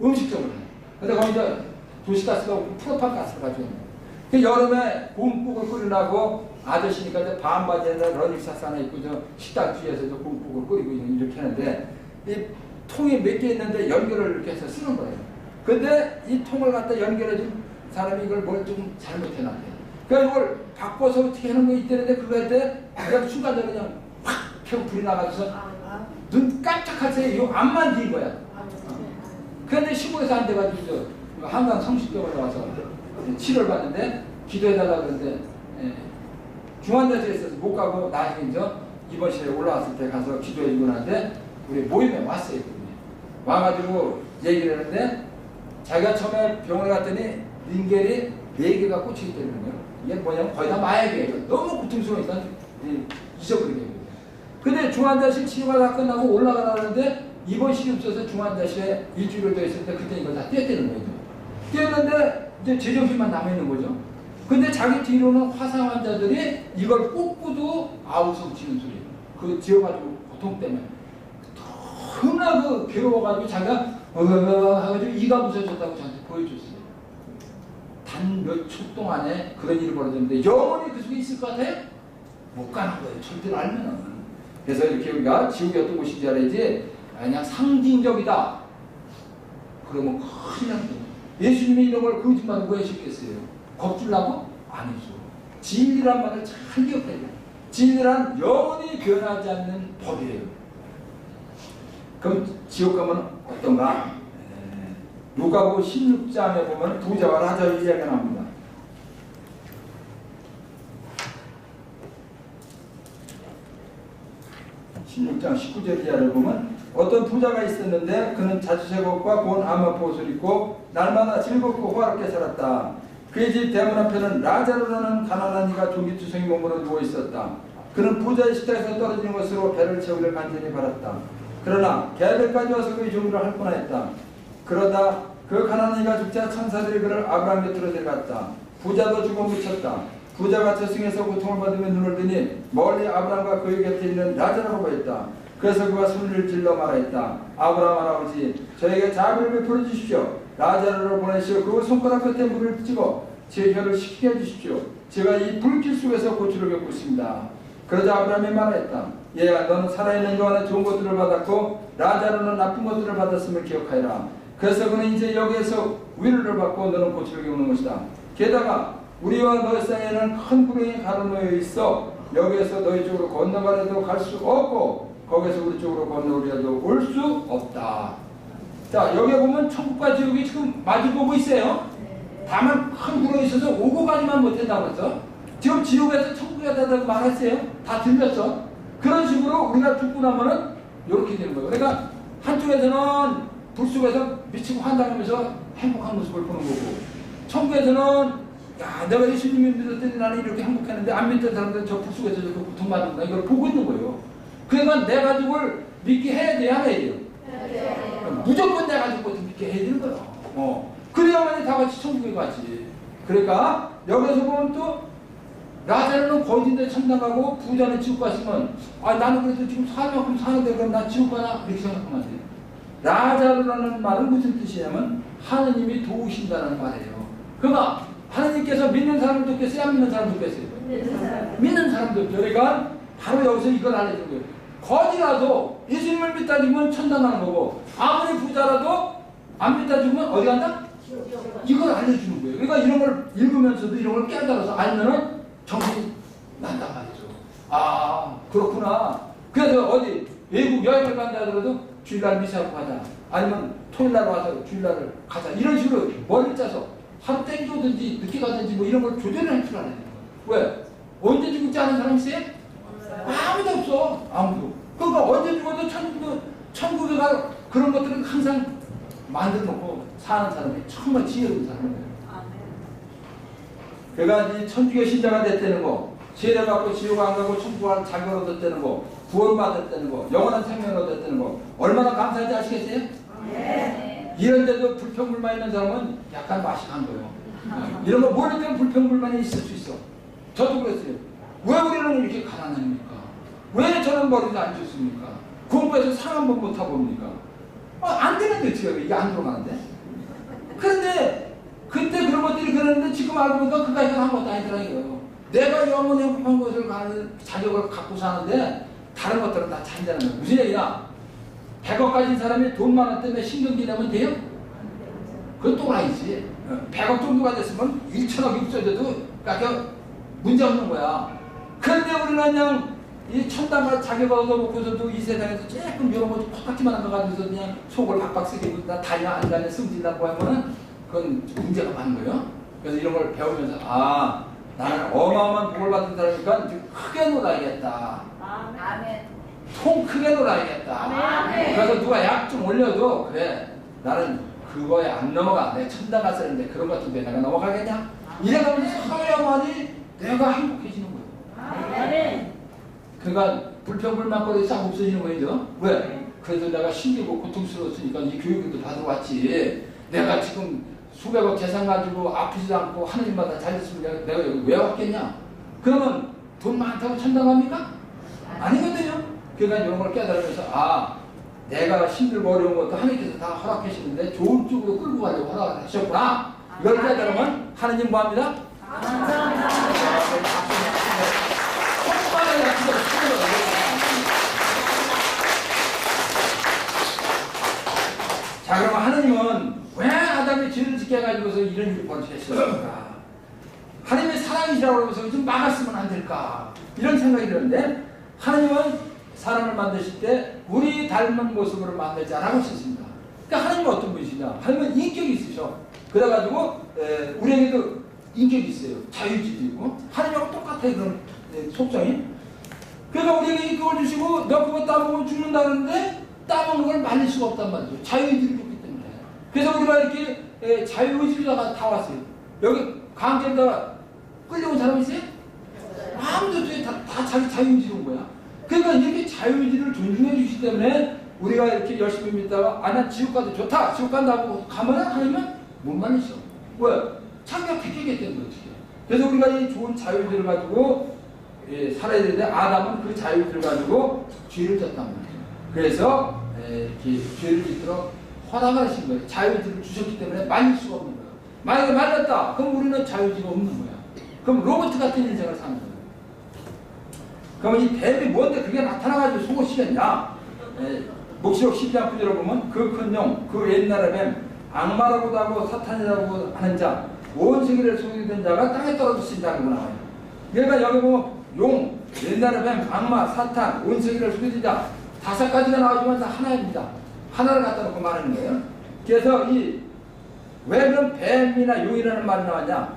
음식점을 해. 근데 거기 이제 도시가스가 프로판 가스를 가지고 있는 그 여름에 곰국을 끓이려고 아저씨니까 이제 반바지에다 러닝사스 하나 입고 저 식당 뒤에서 곰국을 끓이고 이렇게 하는데 이 통이 몇 개 있는데 연결을 이렇게 해서 쓰는 거예요. 근데 이 통을 갖다 연결해준 사람이 이걸 뭘 좀 잘못해놨대요. 그러니까 이걸 바꿔서 어떻게 하는 거 있다는데 그거 할 때 그냥 순간적으로 그냥 확 펴고 불이 나가서 눈 깜짝할 새에 요 앞만 딘 거야. 그런데 시골에서 안 돼가지고 한강 성심병원에 와서 치료를 받는데 기도해달라고 그러는데 중환자실에 있어서 못 가고 나중에 이제 입원실에 올라왔을 때 가서 기도해주고 나는데 우리 모임에 왔어요. 와가지고 얘기를 하는데 자기가 처음에 병원에 갔더니 링겔이 4개가 꽂혀 있다는 거예요. 이게 뭐냐면 거의 다 마약이에요. 너무 고통스러우니까 잊어버리게 돼요. 근데 중환자실 치료가 다 끝나고 올라가라는데 입원실이 없어서 중환자실에 일주일을 더 있었는데 그때 이걸 다 떼대는 거예요. 떼었는데 이제 제정신만 남아있는 거죠. 근데 자기 뒤로는 화상 환자들이 이걸 꽂고도 아우성 치는 소리. 그 지어가지고 고통 때문에 너무나 그 괴로워가지고 자기가 하가지고 이가 부서졌다고 저한테 보여줬어요. 단 몇 초 동안에 그런 일이 벌어졌는데 영원히 그 속에 있을 것 같아요? 못 가는 거예요. 절대로 알면은. 그래서 이렇게 우리가 지옥이 어떤 곳인지 알아야지 그냥 상징적이다. 그러면 큰일 납니다. 예수님이 이런 걸 거짓말을 왜 하셨겠어요? 겁주려고? 아니죠. 진리란 말을 잘 기억해야 돼요. 진리란 영원히 변하지 않는 법이에요. 그럼 지옥 가면 어떤가? 누가복음 16장에 보면 부자와 라자의 이야기가 나옵니다. 16장 19절 이하를 보면 어떤 부자가 있었는데 그는 자주색 옷과 고운 암흑 옷을 입고 날마다 즐겁고 호화롭게 살았다. 그의 집 대문 앞에는 라자로라는 가난한 이가 종기투성이 몸으로 누워 있었다. 그는 부자의 식탁에서 떨어지는 것으로 배를 채우기를 간절히 바랐다. 그러나 개들까지 와서 그의 종류를 할뻔하였다. 그러다 그 가난한 이가 죽자 천사들이 그를 아브라함 곁으로 데려갔다. 부자도 죽어 묻혔다. 부자가 저승에서 고통을 받으며 눈을 뜨니 멀리 아브라함과 그의 곁에 있는 라자로가 보였다. 그래서 그가 소리를 질러 말하였다. 아브라함 할아버지, 저에게 자비를 베풀어 주십시오. 라자로를 보내시오. 그 손가락 끝에 물을 찍어 제 혀를 식히게 해주십시오. 제가 이 불길 속에서 고초를 겪고 있습니다. 그러자 아브라함이 말하였다. 얘야, 너는 살아있는 동안에 좋은 것들을 받았고 라자로는 나쁜 것들을 받았음을 기억하여라. 그래서 그는 이제 여기에서 위로를 받고 너는 고초를 겪는 것이다. 게다가 우리와 너희 사이에는 큰 구렁이 가로놓여 있어 여기에서 너희 쪽으로 건너가려도 갈 수 없고 거기서 우리 쪽으로 건너오려도 올 수 없다. 자, 여기 보면 천국과 지옥이 지금 마주보고 있어요. 다만 큰 구렁이 있어서 오고 가지만 못한다고 했어. 지금 지옥에서 천국에 가다고 말했어요. 다 들렸어. 그런 식으로 우리가 죽고 나면은 이렇게 되는 거예요. 그러니까 한쪽에서는 불 속에서 미치고 환장하면서 행복한 모습을 보는 거고, 천국에서는 야, 내가 예수님을 믿었더니 나는 이렇게 행복했는데 안 믿던 사람들은 저 불 속에서 저렇게 고통받는다. 이걸 보고 있는 거예요. 그러니까 내 가족을 믿게 해야 돼요, 안 해야 돼요? 무조건 내 가족을 믿게 해야 되는 거예요. 그래야만이 다 같이 천국에 가지. 그러니까 여기서 보면 또 라자로는 거짓인데 천당 가고 부자는 지옥 갔으면 나는 그래도 지금 살 만큼 사는데 그럼 난 지옥 가나? 이렇게 생각하면 안 돼요. 라자로라는 말은 무슨 뜻이냐면 하느님이 도우신다는 말이에요. 그러니까 하느님께서 믿는 사람도 있겠어요? 안 믿는 사람도 있겠어요? 믿는 사람도 있죠. 그러니까 바로 여기서 이걸 알려준 거예요. 거지라도 예수님을 믿다 죽으면 천당 가는 거고, 아무리 부자라도 안 믿다 죽으면 어디 간다? 이걸 알려주는 거예요. 그러니까 이런 걸 읽으면서도 이런 걸 깨달아서 알면은 정신이 난단 말이죠. 아, 그렇구나. 그래서 어디 외국 여행을 간다 하더라도 주일날 미사하고 가자. 아니면 토요일날 와서 주일날을 가자. 이런 식으로 머리를 짜서 하루 땡기 오든지 늦게 가든지 뭐 이런 걸 조절을 할 줄 알아야 돼요. 왜? 언제 죽을지 아는 사람 있어요? 아무도 없어. 아무도. 그러니까 언제 죽어도 천국에 갈 그런 것들은 항상 만들어 놓고 사는 사람이 정말 지혜로운 사람이에요. 그러니까 이 천주교 신자가 됐다는 거, 세례 받고 지옥 안 가고 천국 갈 자격을 얻었다는 거, 구원받았다는 거, 영원한 생명을 얻었다는 거, 얼마나 감사한지 아시겠어요? 네. 이런데도 불평불만 있는 사람은 약간 맛이 간 거예요. 이런 거 모를 때는 불평불만이 있을 수 있어. 저도 그랬어요. 왜 우리는 이렇게 가난합니까? 왜 저는 머리도 안 좋습니까? 공부해서 상 한 번 못 타봅니까? 안 되는데 어떻게 이게 안 들어가는데? 그런데 그때 그런 것들이 그랬는데 지금 알고 보니까 그까지는 아무것도 아니더라고요. 내가 영원히 행복한 것을 가는 자격을 갖고 사는데 다른 것들은 다 잔재는 거예요. 무슨 얘기냐? 100억 가진 사람이 돈 많은 때문에 신경질 내면 돼요? 그건 또라이지. 100억 정도가 됐으면 1천억이 없어져도 그러니까 문제 없는 거야. 그런데 우리는 그냥 이 천당을 자격을 얻어놓고서도 이 세상에서 조금 이런 거 똑같이만 한 거 가지고서 그냥 속을 박박 쓰기고 나 다냐 안 다냐 승진하고 하면은 그건 문제가 많은 거예요. 그래서 이런 걸 배우면서 아 나는 어마어마한 복을 받은 사람이니까 크게 놀아야겠다. 아멘. 통 크게 놀아야겠다. 아멘. 그래서 누가 약 좀 올려도 그래 나는 그거에 안 넘어가. 내가 천당 갔었는데 그런 것도 왜 내가 넘어가겠냐? 이래가면서 서야만이 내가 행복해지는 거예요. 아멘. 그러니까 불평불만거리 싹 없어지는 거죠. 왜? 그래도 내가 힘들고 고통스러웠으니까 이 교육도 받으러 왔지. 내가 지금 수백억 재산 가지고 아프지도 않고 하느님마다 잘 됐으면 내가 여기 왜 왔겠냐? 그러면 돈 많다고 천당 갑니까? 아니거든요. 그러니까 이런 걸 깨달으면서 아 내가 힘들고 어려운 것도 하나님께서 다 허락하시는데 좋은 쪽으로 끌고 가려고 허락하셨구나. 이걸 깨달으면 하느님 뭐합니다? 감사합니다. 자 그럼 하느님은 왜 아담이 죄를 짓게 해가지고서 이런 일이 벌어졌을까? 하느님의 사랑이시라고 하면서 좀 막았으면 안 될까? 이런 생각이 드는데 하느님은 사람을 만드실 때 우리 닮은 모습으로 만들자라고 하셨습니다. 그러니까 하느님은 어떤 분이시냐? 하느님은 인격이 있으셔. 그래가지고 우리에게도 인격이 있어요. 자유지도 있고 하느님하고 똑같아요. 그런 속성이. 그러니까 우리에게 인격을 주시고 너 그거 따먹으면 죽는다는데 따먹는 걸 말릴 수가 없단 말이죠. 자유의지를 줬기 때문에. 그래서 우리가 이렇게 자유의지가 다 왔어요. 여기 강제로다가 끌려온 사람 있어요? 아무도 없어요. 다 자기 자유의지로 온 거야. 그러니까 이렇게 자유의지를 존중해 주시기 때문에 우리가 이렇게 열심히 믿다가 난 지옥 가도 좋다. 지옥 간다고 가면 하나님은 못 말리셔. 왜? 자기가 택하겠다는 거지. 그래서 우리가 이 좋은 자유의지를 가지고 살아야 되는데 아담은 그 자유의지를 가지고 죄를 졌단 말이에요. 그래서 이렇게 죄를 짓도록 허락을 하신 거예요. 자유의지를 주셨기 때문에 말릴 수가 없는 거예요. 만약에 말렸다. 그럼 우리는 자유의지가 없는 거야. 그럼 로봇 같은 인생을 사는 거예요. 그러면 이 뱀이 뭔데 그게 나타나가지고 속으시겠냐? 목시록 12장 9절을 보면 그 큰 용, 그 옛날의 뱀, 악마라고도 하고 사탄이라고 하는 자, 온 세계를 속이게 된 자가 땅에 떨어졌습니다라고 나와요. 그러니까 여기 보면 용, 옛날의 뱀, 악마, 사탄, 온 세계를 속이는 자 5가지가 나오지만 다 하나입니다. 하나를 갖다 놓고 말하는 거예요. 그래서 왜 그런 뱀이나 용이라는 말이 나왔냐?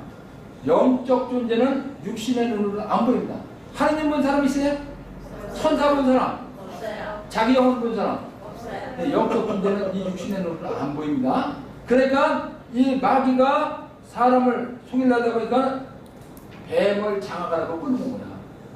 영적 존재는 육신의 눈으로 안 보입니다. 하느님 본 사람 있어요? 천사 본 사람? 없어요. 자기 영혼 본 사람? 없어요. 영적 존재는 이 육신의 눈으로 안 보입니다. 그러니까 이 마귀가 사람을 속이려다 보니까 뱀을 장악하라고 끊는 거야.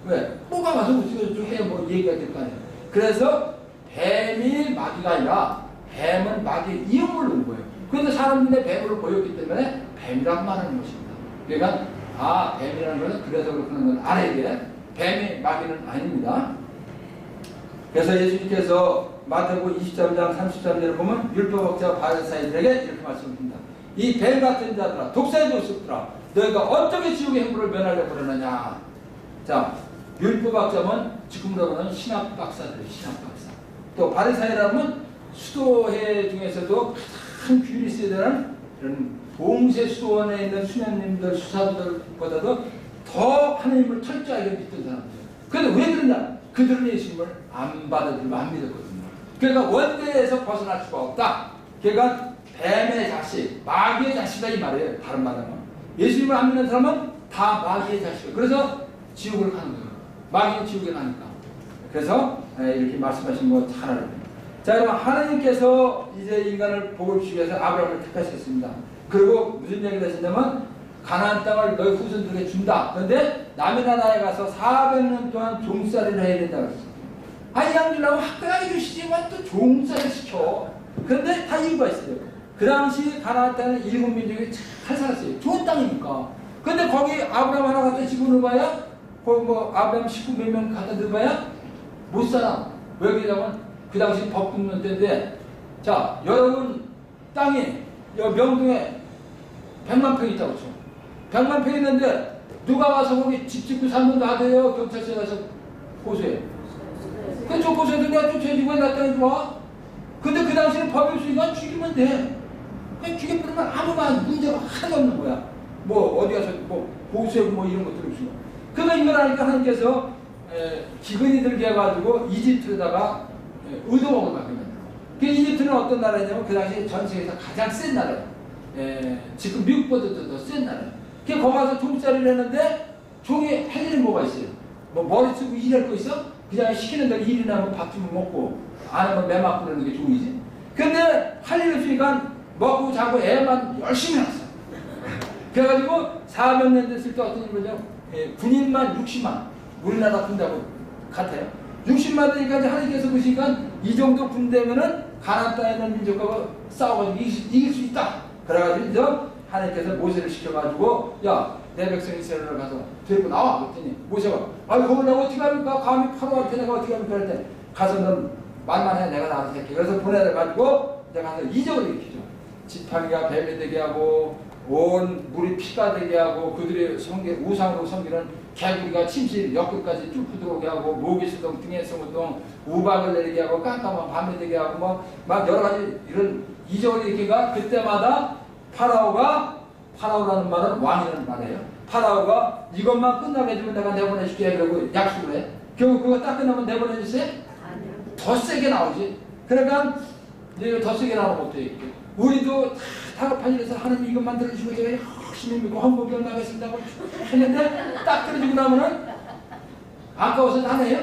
왜? 뭐가 와서 어떻게 해? 뭐 얘기가 될 거 아니야. 그래서 뱀이 마귀가 아니라 뱀은 마귀의 이용을 놓은 거예요. 그런데 사람 눈에 뱀으로 보였기 때문에 뱀이라고 말하는 것입니다. 그러니까 뱀이라는 것은 그래서 그렇다는 걸 알아야 돼. 뱀이 마귀는 아닙니다. 그래서 예수님께서 마태복음 23장 33절을 보면 율법학자 바리사이들에게 이렇게 말씀합니다. 이 뱀 같은 자들아, 독사의 조숙들아, 너희가 어떻게 지옥의 행복을 면하려고 그러느냐. 자, 율법학자면 지금으로 보면 신학 박사들, 신학 박사. 또 바리사이라면 수도회 중에서도 가장 규율이 있어야 되는 이런 봉쇄 수도원에 있는 수녀님들, 수사들보다도 더 하나님을 철저하게 믿던 사람들. 그런데 왜 그러냐? 그들은 예수님을 안 받아들이고 안 믿었거든요. 그러니까 원대에서 벗어날 수가 없다. 그러니까 뱀의 자식, 마귀의 자식이다 이 말이에요. 다른 말하면 예수님을 안 믿는 사람은 다 마귀의 자식이에요. 그래서 지옥을 가는 거예요. 마귀는 지옥에 가니까. 그래서 이렇게 말씀하신 거 잘 알아요. 자, 그럼 하나님께서 이제 인간을 복을 주기 위해서 아브라함을 택하셨습니다. 그리고 무슨 얘기를 하셨냐면 가나안 땅을 너희 후손들에게 준다. 그런데 남의 나라에 가서 400년 동안 종살이를 해야 된다고 했어요. 이양 주려고 화끈하게 주시지만 또 종살이를 시켜. 그런데 다 이유가 있어요. 그 당시 가나안 땅은 일곱 민족이 잘 살았어요. 좋은 땅이니까. 근데 거기 아브라함 하나 갖다 집어넣어봐야 거기 뭐 아브라함 식구 몇 명 갖다 넣어봐야 못 살아. 왜 그러냐면 그 당시 법 굽는 때인데, 자, 여러분 땅이 명동에 100만 평이 있다고 쳐. 100만 평이 있는데 누가 와서 거기 집 짓고 살면 놔둬요. 경찰서에 가서 고소해. 그 저 고소해도 내가 쫓아야지 왜 나 땅에 좋아? 근데 그 당시에는 법이 없으니까 죽이면 돼. 그냥 죽여버리면 아무 문제가 하나도 없는 거야. 뭐 어디 가서 뭐 고소하고 뭐 이런 것들 없으니까. 그거 인간하니까 하나님께서 기근이 들게 해가지고 이집트에다가 의도먹을 맡깁니다. 그 이집트는 어떤 나라냐면 그 당시 전 세계에서 가장 센 나라예요. 지금 미국보다도 더 센 나라예요. 그 거기 가서 종살이를 했는데 종이 할 일이 뭐가 있어요? 뭐 머리 쓰고 일할 거 있어? 그냥 시키는 대로 일이나 하면 밥 주면 먹고 안 하면 매 맞고 그러는 게 종이지. 근데 할 일 없으니까 먹고 자고 애만 열심히 났어. 그래가지고 400년 됐을 때 어떤 일이냐? 군인만 60만. 우리나라 군대하고 같아요. 60만 되니까 이제 하나님께서 보시니까 이 정도 군대면은 가나안 땅에 있는 민족하고 싸워가지고 이길 수 있다. 그래가지고 이제 하나님께서 모세를 시켜가지고 야, 내 백성 이스라엘을 가서 데리고 나와. 그랬더니 모세가 거기 내가 어떻게 합니까? 감히 파로 앞에 내가 어떻게 합니까? 그럴 때 가서 넌 말만 해. 내가 나가서 할게. 그래서 보내가지고 내가 가서 이적을 일으키죠. 지팡이가 뱀이 되게 하고 온 물이 피가 되게 하고 그들의 우상으로 섬기는 개구리가 침실 옆구리까지 쭉 들어오게 하고 모기 수동 등에 수동 우박을 내리게 하고 깜깜한 밤이 되게 하고 뭐 막 여러 가지 이런 이적을 일으키가 그때마다 파라오라는 말은 왕이라는 말이에요. 파라오가 이것만 끝나게 해주면 내가 내보내줄게 그러고 약속을 해. 결국 그거 딱 끝나면 내보내주세요? 더 세게 나오지. 그러니까 더 세게 나오면 어떻게 우리도 다급한 일에서 하나님 이것 만들어주시고 제가 열심히 믿고 헌법을 나가겠습니다 했는데 딱 떨어지고 나면은 아까워서 안 해요?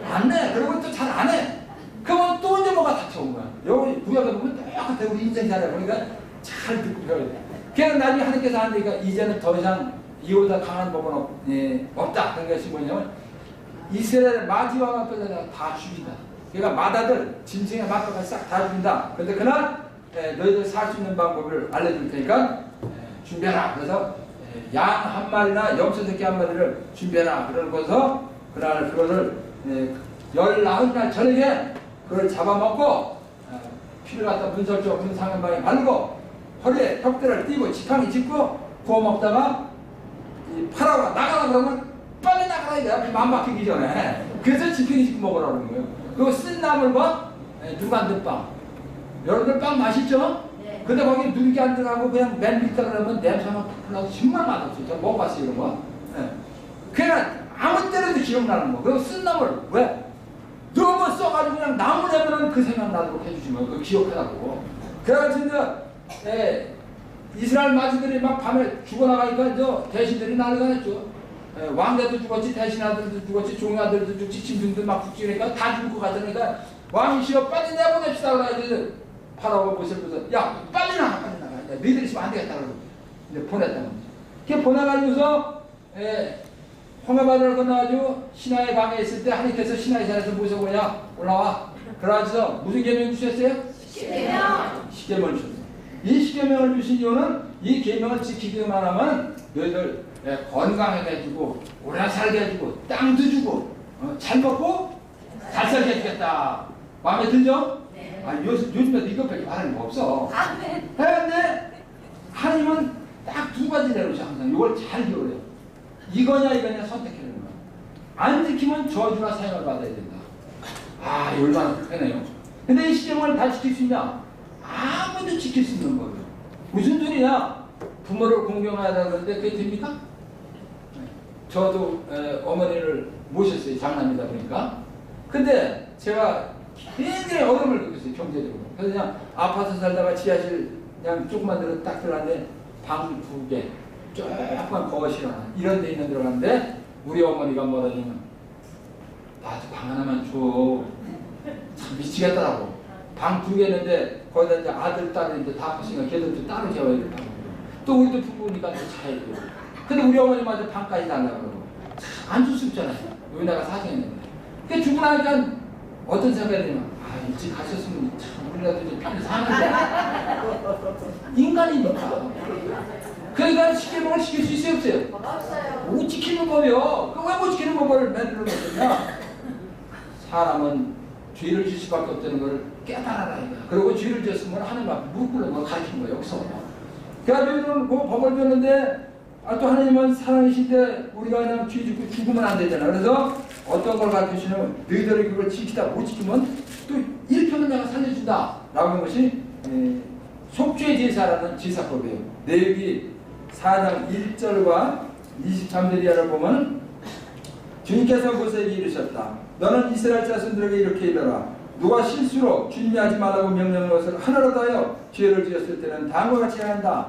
안 해. 그러고 또 잘 안 해. 그러면 또 이제 뭐가 닥쳐온 거야. 여기 구약에 보면 똑같아. 우리 인생 잘해 보니까 잘 듣고 배워야 돼. 그래서 나중에 하나님께서 하니까 이제는 더 이상 이보다 강한 법은 없다. 그런 것이 뭐냐면 이스라엘 마지막 앞에다가 다 죽인다. 그러니까 마다들 짐승의 마다가 싹 다 죽인다. 그런데 그날 너희들 살 수 있는 방법을 알려줄 테니까 준비해라. 그래서 양 한 마리나 염소 새끼 한 마리를 준비해라. 그러고서 그날 그거를 19날 저녁에 그걸 잡아먹고 피를 갖다 문상현방에 바르고 허리에 벽대를 띄고 지팡이 짚고 구워 먹다가 이 파라오가 나가라 그러면 빨리 나가라 이게 맘 막히기 전에 그래서 지팡이 짚고 먹으라는 거예요. 그리고 쓴 나물과 누가 안 든 빵. 여러분들 빵 맛있죠? 네. 근데 거기 누리기 안 들어가고 그냥 맨 밑에 그러면 냄새만 풀나서 정말 맛없어요. 저 먹어봤어요 이런 거. 네. 그냥 아무 때라도 기억나는 거. 그리고 쓴 나물 왜? 너무 써가지고 그냥 나무 내면은 그 생각 나도록 해주시면 그 기억하라고. 그래가지고 이제 이스라엘 마지들이 막 밤에 죽어나가니까 저 대신들이 난리가 났죠. 왕자도 죽었지, 대신 아들도 죽었지, 종이 아들도 죽지, 짐승도 막 죽지니까 다 죽을 것 같으니까 왕이시여 빨리 내보냅시다 그래가지고 파라오가 모세를 보면서 야 빨리 나가. 야, 너희들 있으면 안 되겠다 그러고 이제 보냈다는 거죠. 그렇게 보내가지고서 홍해바다를 건너가지고 시나이 강에 있을 때 하나님께서 시나이 산에서 모세가 뭐냐 올라와. 그래가지고 무슨 계명 주셨어요? 십계명을 주셨어요. 이 십계명을 주신 이유는 이 계명을 지키기만 하면 너희들 건강해지고 오래 살게 해주고 땅도 주고 잘 먹고 잘 살게 해주겠다. 마음에 들죠? 네. 요즘에도 이것밖에 바라는 거 없어. 그런데 하나님은 딱 두 가지 내놓으셔 항상. 이걸 잘 기울여요. 이거냐 선택해야 되는 거야. 안 지키면 저주나 사형을 받아야 된다. 아, 이거 얼마나 불편해요. 근데 이 시정을 다 지킬 수 있냐? 아무도 지킬 수 있는 거예요. 무슨 소리냐? 부모를 공경하다 그러는데 그게 됩니까? 저도 어머니를 모셨어요. 장남이다 보니까. 근데 제가 굉장히 어려움을 겪었어요. 경제적으로. 그래서 그냥 아파트 살다가 지하실 그냥 조금만 딱 들어갔는데 방 2개, 조금만 거실 하나 이런 데 있는 들어갔는데 우리 어머니가 뭐라 하냐면 나도 방 하나만 줘. 참 미치겠더라고. 방 2개 있는데 거기다 이제 아들, 딸이 이제 다 아프시니까 걔들도 따로 재워야 된다고. 또 우리도 부부니까 또 자야 되고. 근데 우리 어머니마저 방까지 달라고 그러고. 안 줄 수 없잖아요. 여기다가 사정했는데. 그러니까 주고 나니까 어떤 생각이 드냐면 아, 일찍 가셨으면 참 우리라도 이제 편히 사는데. 인간이니까. 그러니까 시키는 걸 시킬 수 있어요, 없어요? 못 지키는 법이요. 그 왜 못 지키는 법을 만들어 놓느냐? 사람은 죄를 질 수밖에 없다는 걸 깨달아라 이거야. 그리고 죄를 지었으면 하나님과 무릎 꿇는 가르치는 거예요, 여기서. 그래가지고 그 법을 배웠는데 또 하나님은 사랑이신데 우리가 그냥 죄 짓고 죽으면 안 되잖아. 그래서 어떤 걸 가르치시냐면 너희들이 그걸 지키다 못 지키면 또 일평은 내가 살려준다 라고 하는 것이 속죄 제사라는 제사법이에요. 내역이 4장 1절과 23절 이하를 보면 주님께서 모세에게 이르셨다. 너는 이스라엘 자손들에게 이렇게 이르라. 누가 실수로 주님이 하지 말라고 명령한 것을 하나라도 하여 죄를 지었을 때는 다음과 같이 해야 한다.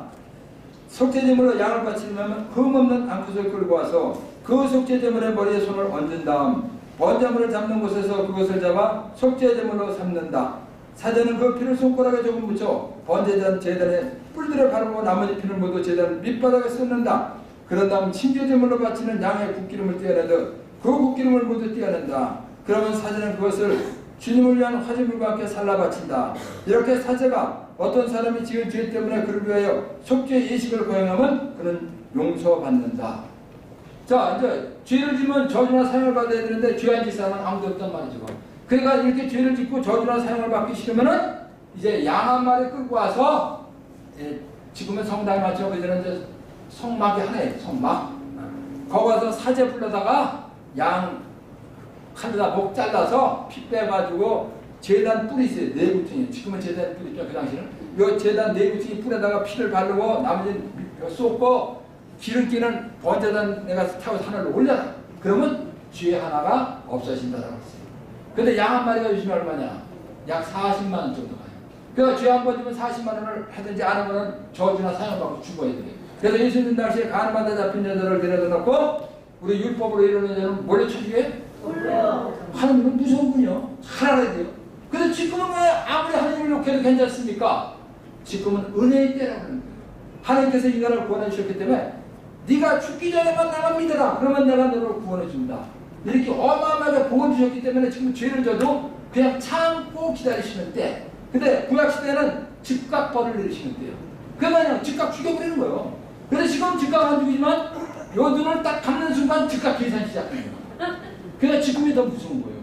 속죄제물로 양을 바치려면 흠없는 암컷을 끌고 와서 그 속죄제물의 머리에 손을 얹은 다음 번제물을 잡는 곳에서 그것을 잡아 속죄제물로 삼는다. 사제는 그 피를 손가락에 조금 묻혀 번제단 제단에 뿔들을 바르고 나머지 피를 모두 제단 밑바닥에 쏟는다. 그런 다음 친제제물로 바치는 양의 국기름을 떼어내듯 그 국기름을 모두 떼어낸다. 그러면 사제는 그것을 주님을 위한 화제물과 함께 살라 바친다. 이렇게 사제가 어떤 사람이 지은 죄 때문에 그를 위하여 속죄 예식을 거행하면 그는 용서받는다. 자, 이제 죄를 지면 저주나 사형을 받아야 되는데 죄안 진 사람은 아무도 없단 말이죠. 그러니까 이렇게 죄를 짓고 저주나 사형을 받기 싫으면은 이제 양 한 마리 끌고 와서 지금은 성당에 맞춰 보이는 이제 성막이 하나예요. 성막. 거기 가서 사제 불러다가 양 칼로다 목 잘라서 피 빼가지고 제단 뿔이 있어요. 내구퉁이. 지금은 제단 뿔이 있죠. 그 당시는. 요 제단 내구퉁이 뿔에다가 피를 바르고 나머지 쏟고 기름기는 번제단 내가 타고 하늘로 올려라. 그러면 죄 하나가 없어진다라고 했어요. 근데 양 한 마리가 요즘에 얼마냐? 약 40만 원 정도 가요. 그러니까 죄 한 번 지면 40만 원을 하든지 안 하면 저주나 사형 받고 죽어야 돼요. 그래서 예수님 당시에 가늠하다 잡힌 여자를 데려다 놓고 우리 율법으로 이루는 여자는 몰래 쳐주게? 몰래요. 하나님은 무서운 분이요. 잘 알아야 돼요. 근데 지금은 왜 아무리 하나님을 욕해도 괜찮습니까? 지금은 은혜의 때라고 하는 거예요. 하나님께서 인간을 구원해 주셨기 때문에 네가 죽기 전에만 나만 믿어라. 그러면 내가 너를 구원해 준다. 이렇게 어마어마하게 복을 주셨기 때문에 지금 죄를 져도 그냥 참고 기다리시는 때. 근데 구약시대는 즉각 벌을 내리시는 때요. 그냥 즉각 죽여버리는 거예요. 근데 지금 즉각 안 죽이지만 요 눈을 딱 감는 순간 즉각 계산 시작합니다. 그래서 지금이 더 무서운 거예요.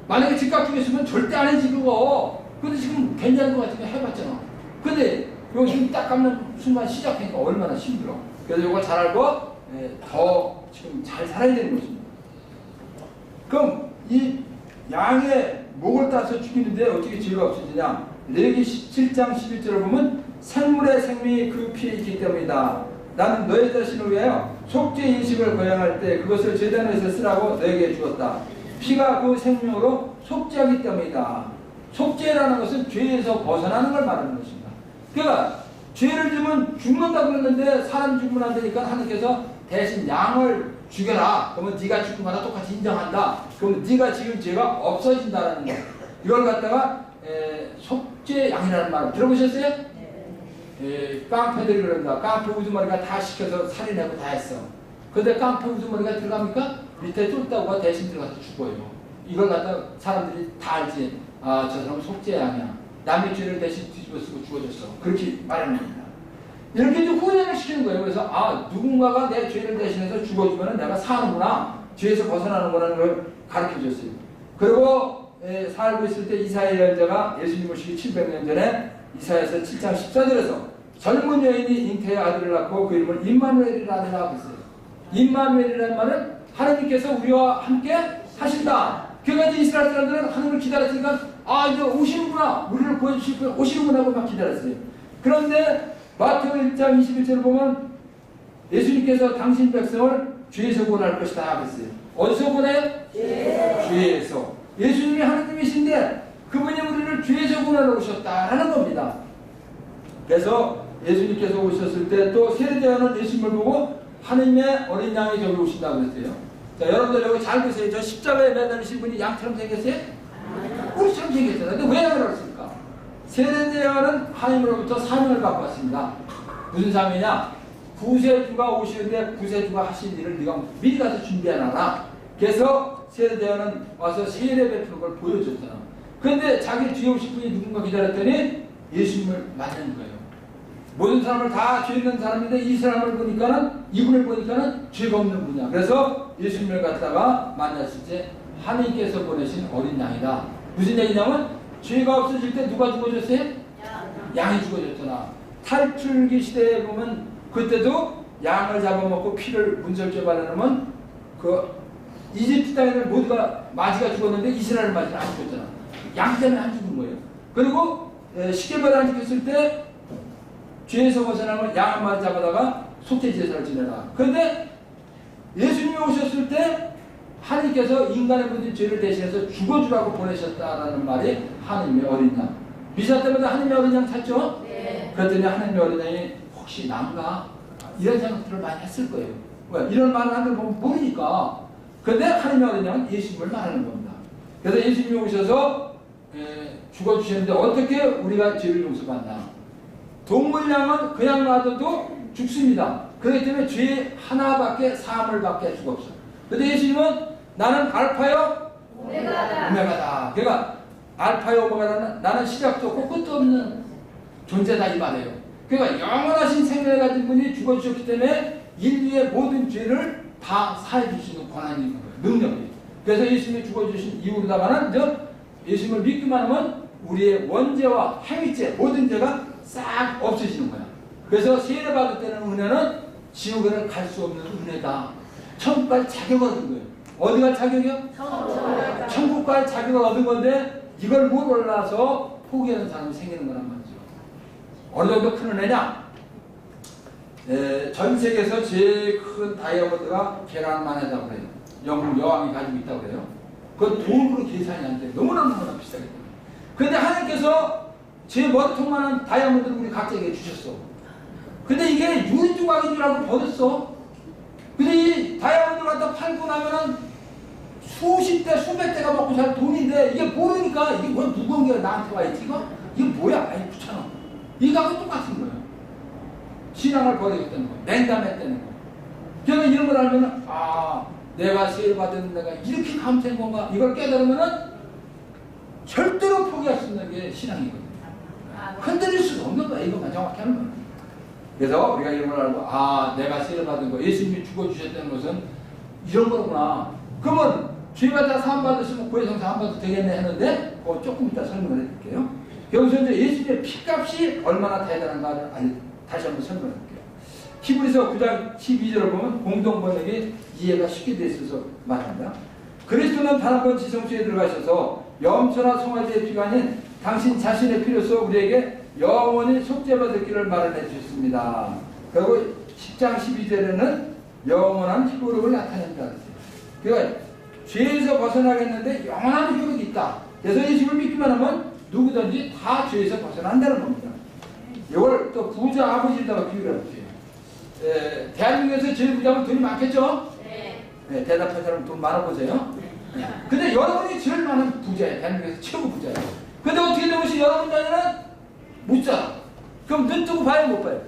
만약에 즉각 죽였으면 절대 안 해지 그거. 근데 지금 괜찮은 것 같으면 해봤잖아. 근데 요 눈 딱 감는 순간 시작하니까 얼마나 힘들어. 그래서 이거 잘 알고 더 지금 잘 살아야 되는 것입니다. 그럼 이 양의 목을 따서 죽이는데 어떻게 죄가 없어지냐? 레위기 17장 11절을 보면 생물의 생명이 그 피에 있기 때문이다. 나는 너의 자신을 위하여 속죄 예식을 거행할 때 그것을 제단에서 쓰라고 너에게 주었다. 피가 그 생명으로 속죄하기 때문이다. 속죄라는 것은 죄에서 벗어나는 걸 말하는 것입니다. 그러니까 죄를 지면 죽는다고 그랬는데 사람 죽으면 안 되니까 하나님께서 대신 양을 죽여라. 그러면 네가 죽은 거나 똑같이 인정한다. 그러면 네가 지은 죄가 없어진다는 거. 이걸 갖다가 속죄 양이라는 말을 들어보셨어요? 깡패들이 그런다. 깡패 우두머리가 다 시켜서 살인하고 다 했어. 근데 깡패 우두머리가 들어갑니까? 밑에 쫓다가 대신 들어가서 죽어요. 이걸 갖다 사람들이 다 알지. 아, 저 사람은 속죄 양이야. 남의 죄를 대신 뒤집어 쓰고 죽어줬어. 그렇게 말하는 겁니다. 이렇게 좀 후회를 시키는 거예요. 그래서 아, 누군가가 내 죄를 대신해서 죽어주면 내가 사는구나. 죄에서 벗어나는구나 걸 가르쳐줬어요. 그리고 살고 있을 때 이사야 예언자가 예수님 오시기 700년 전에 이사야서 7장 14절에서 젊은 여인이 잉태의 아들을 낳고 그 이름을 임마누엘이라 하더라 했어요. 임마누엘이라는 말은 하나님께서 우리와 함께 하신다. 그러니까 이제 이스라엘 사람들은 하나님을 기다렸으니까 이제 오시는구나, 우리를 구해주실 분 오시는구나 하고 막 기다렸어요. 그런데 마태오 1장 21절을 보면 예수님께서 당신 백성을 죄에서 구원할 것이다 그랬어요. 어디서 구원해요? 죄에서. 예수님이 하나님이신데 그분이 우리를 죄에서 구원하러 오셨다라는 겁니다. 그래서 예수님께서 오셨을 때 또 세례대원은 예수님을 보고 하느님의 어린 양이 저기 오신다고 그랬어요. 자, 여러분들 여기 잘 보세요. 저 십자가에 매달리신 분이 양처럼 생겼어요? 우리처럼 생겼잖아요. 근데 왜 양을 했습니까? 세례대원은 하나님으로부터 사명을 받고 왔습니다. 무슨 사명이냐? 구세주가 오시는데 구세주가 하신 일을 네가 미리 가서 준비해놔라. 그래서 세례대원은 와서 세례 베푸는 걸 보여줬잖아. 그런데 자기 뒤에 오실 분이 누군가 기다렸더니 예수님을 만나는 거예요. 모든 사람을 다 죄 있는 사람인데 이 사람을 보니까는, 이분을 보니까는 죄가 없는 분이야. 그래서 예수님을 갖다가 만났을 때 하나님께서 보내신 어린 양이다. 무슨 얘기냐면 죄가 없어질 때 누가 죽어졌어요? 양이 죽어졌잖아. 탈출기 시대에 보면 그때도 양을 잡아먹고 피를 문설주에 발라놓으면 그 이집트 땅에는 모두가 마지가 죽었는데 이스라엘 마지는 안 죽었잖아. 양 때문에 안 죽은 거예요. 그리고 십계명을 안 지켰을 때 죄에서 벗어나면 양 한 마리 잡아다가 속죄제사를 지내라. 그런데 예수님이 오셨을 때 하나님께서 인간의 모든 죄를 대신해서 죽어주라고 보내셨다라는 말이 하나님의 어린 양. 미사 때마다 하나님의 어린 양 찾죠? 네. 그랬더니 하나님의 어린 양이 혹시 난가? 이런 생각들을 많이 했을 거예요. 왜? 이런 말을 하는 걸 보면 모르니까. 그런데 하나님의 어린 양은 예수님을 말하는 겁니다. 그래서 예수님이 오셔서 죽어주셨는데 어떻게 우리가 죄를 용서받나? 동물양은 그냥 놔둬도 죽습니다. 그렇기 때문에 죄 하나밖에 사함을 받게 할 수가 없어. 그런데 예수님은 나는 알파요 오메가다. 그러니까 알파요 오메가다는 나는 시작도 없고 끝도 없는 존재다 이 말이에요. 그러니까 영원하신 생명을 가진 분이 죽어주셨기 때문에 인류의 모든 죄를 다 사해 주시는 권한이 있는 거예요. 능력이. 그래서 예수님이 죽어주신 이유로다가는 예수님을 믿기만 하면 우리의 원죄와 행위죄 모든 죄가 싹 없어지는 거야. 그래서 세례받을 때는 은혜는 지옥에는 갈 수 없는 은혜다. 천국 갈 자격을 얻은 거예요. 어디 갈 자격이요? 천국 갈 자격을 얻은 건데 이걸 못 올라서 포기하는 사람이 생기는 거란 말이죠. 어느 정도 큰 은혜냐? 전 세계에서 제일 큰 다이아몬드가 계란만하다고 그래요. 영국 여왕이 가지고 있다고 그래요. 그건 돈으로 계산이 안 돼요. 너무나 비싸기 때문에. 그런데 하나님께서 제 머리통만한 다이아몬드를 우리 각자에게 주셨어. 근데 이게 유리 조각인 줄 알고 버렸어. 근데 이 다이아몬드를 갖다 팔고 나면은 수십 대, 수백 대가 먹고 살 돈인데 이게 모르니까 이게 뭐 무거운 게 나한테 와 있지 이거? 이게 뭐야? 아이 9,000원. 이거하고 똑같은 거예요. 신앙을 버리겠다는 거예요. 냉담했다는 거예요. 그러니까 이런 걸 알면은 내가 세례 받은 내가 이렇게 감사한 건가? 이걸 깨달으면은 절대로 포기할 수 없는 게 신앙이거든요. 흔들릴 수가 없는 거야. 이것만 정확히 하는 거야. 그래서 우리가 이런 걸 알고 내가 세례 받은 거 예수님이 죽어주셨다는 것은 이런 거구나. 그러면 죄받아 사함 받으시면 구해성 사함 받아도 되겠네 했는데 그거 조금 이따 설명을 해드릴게요. 여기서 이제 예수님의 피값이 얼마나 대단한가를 다시 한번 설명해 드릴게요. 히브리서 9장 12절을 보면 공동번역이 이해가 쉽게 돼 있어서 말합니다. 그리스도는 단 한 번 지성소에 들어가셔서 염소나 송아지의 피가 아닌 당신 자신의 피로서 우리에게 영원히 속죄받을 길을 마련해 주셨습니다. 그리고 10장 12절에는 영원한 희고력을 나타낸다. 그러니까 죄에서 벗어나겠는데 영원한 희고력이 있다. 그래서 예수님을 믿기만 하면 누구든지 다 죄에서 벗어난다는 겁니다. 이걸 또 부자 아버지에다가 비유를 해볼게요. 대한민국에서 제일 부자면 돈이 많겠죠? 네, 대답한 사람 돈 많아보세요. 근데 여러분이 제일 많은 부자예요. 대한민국에서 최고 부자예요. 근데 어떻게 되면 여러분 자녀는 못 살아. 그럼 눈 뜨고 봐요? 못 봐요?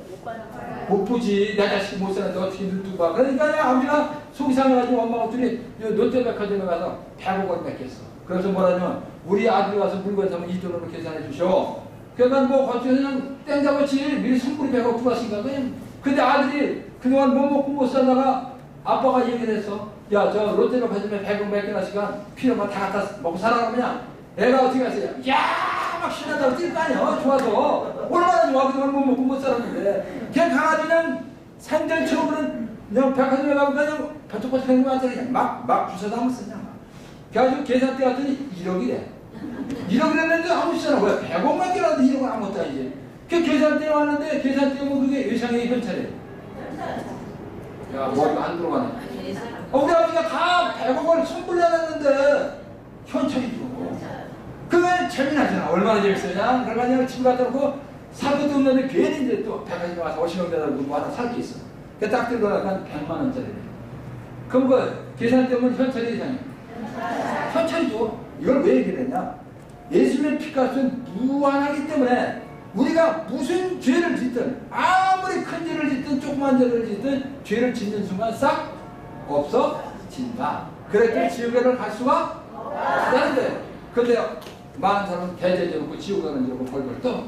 못 보지. 내 자식이 못 사는데 어떻게 눈 뜨고 봐. 그러니까 아버지가 속이 상해가지고 엄마가 둘이 롯데백화점에 가서 100억 원 뺏겼어. 그래서 뭐라냐면 우리 아들이 와서 물건 사면 이 돈으로 계산해 주셔. 그러니까 뭐 거치고 그냥 땡잡았지. 미리 선물이 100억 들어왔으니까 그냥. 근데 아들이 그동안 뭐 먹고 못 살다가 아빠가 얘기를 했어. 야, 저 롯데백화점에 100억 뺏겨놨으니까 필요만 다 갖다 먹고 살아라 그냥. 애가 어떻게 하세요? 야, 막 신난다고 뛸 거 아니야. 좋아서. 얼마나 좋아. 그동안 뭐 먹고 못 살았는데. 그냥 강아지는 생전 처음으로는 그냥 백화점에 가면 그냥 버쩍버쩍 하는 거 같잖아. 그냥 막 주워 담았어. 그냥. 그래가지고 계산대 갔더니 1억이래. 1억이랬는데 아무 시잖아. 왜 100억만 깨라도 1억은 아무것도 아니지. 그 계산대에 왔는데 계산대 오면 그게 외상의 현찰이에요. 야, 머리가 안 들어가네. 우리 아버지가 다 100억을 선불려놨는데 현찰이 들어오고. 그게 재미나잖아. 얼마나 재밌어요. 그래가지고 집에 갖다 놓고 살 것도 없는데 괜히 이제 또 백화점에 와서 50원 대다 뭐 하나 살 게 있어. 그 딱 들고 나니까 100만 원짜리. 그럼 그 계산 때문에 현찰이 이상해. 현찰이죠. 이걸 왜 얘기를 했냐? 예수님의 피값은 무한하기 때문에 우리가 무슨 죄를 짓든 아무리 큰 죄를 짓든 조그만 죄를 짓든 죄를 짓는 순간 싹 없어진다. 그랬더니 지옥에를 갈 수가 없다는데. 근데 많은 사람은 대죄죄 놓고 지옥 가는 줄 알고 벌벌 떠.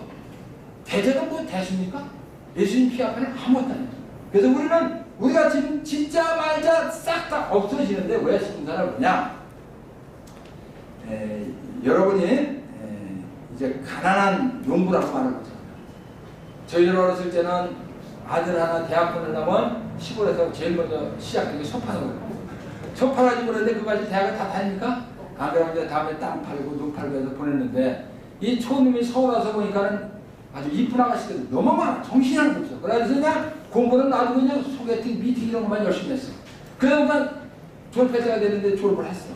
대죄가 뭐 대수입니까? 예수님 피 앞에는 아무것도 아니에요. 그래서 우리가 지금 진짜 말자 싹 다 없어지는데 왜 순사를 보냐? 여러분이 이제 가난한 농부라고 말을 하죠. 저희들 어렸을 때는 아들 하나 대학 보내려면 시골에서 제일 먼저 시작하는 게 소파는 거예요. 소파가지고 그러는데 그까지 대학을 다 다닙니까? 안 그러면 이제 다음에 땅 팔고 눈 팔고 해서 보냈는데 이 초놈이 서울 와서 보니까는 아주 이쁜 아가씨들 너무 많아. 정신이 하나도 없어. 그래서 그냥 공부는 놔두고 그냥 소개팅, 미팅 이런 것만 열심히 했어. 그러니까 졸업해서가 되는데 졸업을 했어.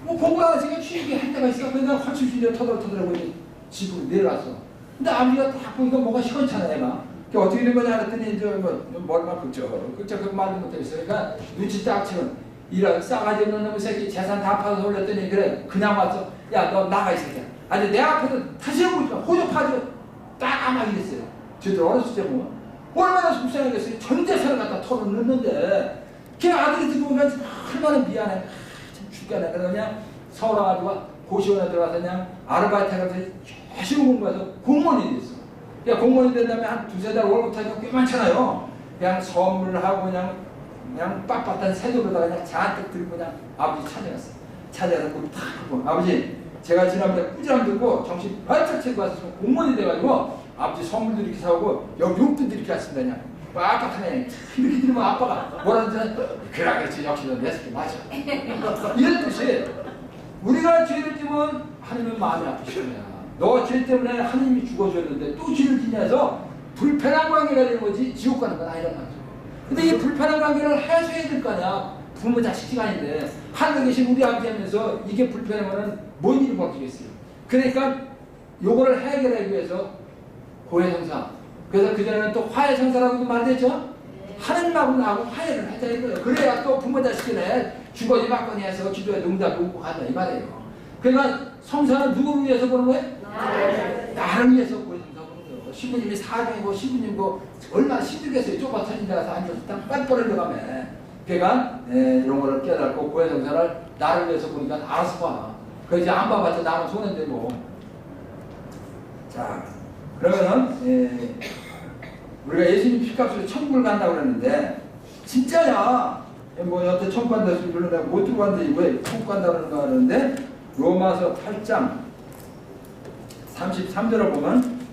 뭐 공부를 안 했으니까 취직이 할 때가 있으니까 그냥 헐치실려 터덜터덜하고 이제 집으로 내려왔어. 근데 아버지가 딱 보니까 뭐가 시원찮아 애가. 어떻게 된 거냐 그랬더니 이제 뭐 머리만 긁죠. 그 말도 못했어. 그러니까 눈치 딱 치면 이런 싸가지 없는 놈의 새끼 재산 다 팔아서 올렸더니 그래 그냥 왔어. 야 너 나가 이 새끼야. 아니 내 앞에서 다시 해보니까 호조 파지고 까마귀 됐어요. 저들 어렸을 때 보면 얼마나 속상하겠어요. 전 재산을 갖다 털어넣는데 걔 아들이 듣고 보면 얼마나 미안해. 참 죽겠네. 그래서 그냥 서울 와가지고 고시원에 들어가서 그냥 아르바이트 해서 열심히 공부해서 공무원이 됐어. 야 공무원이 된 다음에 한 두세 달 월급 타니까 꽤 많잖아요. 그냥 선물을 하고 그냥 빳빳한 새도로다가 그냥 잔뜩 들고 그냥 아버지 찾아갔어. 찾아가서 물 탁 하고 아버지 제가 지난번에 꾸지람 듣고 정신 바짝 차리고 와서 공무원이 돼가지고 아버지 선물도 이렇게 사오고 여기 용돈도 이렇게 왔습니다. 그냥 빡빡하네. 이렇게 들으면 아빠가 뭐라는지 그래 그렇지 역시 너 내 새끼 맞아. 이런 뜻이 우리가 죄를 지면 하나님은 마음이 아프시는 거야. 너 죄 때문에 하나님이 죽어줬는데 또 죄를 지냐서 불편한 관계가 되는 거지 지옥 가는 건 아니란 말이죠. 근데 이 불편한 관계를 해소해야 될 거 아니야. 부모 자식 시간인데 하늘에 계신 우리 아버지 하면서 이게 불편하면 뭔 일이 벌어지겠어요. 그러니까 요거를 해결하기 위해서 고해성사. 그래서 그전에는 또 화해성사라고도 말했죠. 하나님하고 나하고 화해를 하자 이거예요. 그래야 또 부모 자식들에 주거니 받거니 해서 기도에 응답이 오고 간다 이 말이에요. 그러니까 성사는 누구를 위해서 보는 거예요? 나를 위해서 고해성사 보는 거예요. 신부님이 사정이고 신부님도 얼마나 힘들겠어요. 좁아 터진 데 가서 앉아서 딱 빤뻔을 가면 그러니까 이런 거를 깨닫고 고해성사를 나를 위해서 보니까 알아서 봐. 그 이제 안 봐봤자 나는 손해인데 뭐. 자 그러면은 우리가 예수님 피값으로 천국을 간다고 그랬는데 진짜야. 뭐 여태 천국 간다 소리 그러는데 못 들고 간다 왜 천국 간다고 그러는가 하는데 로마서 8장 33절을 보면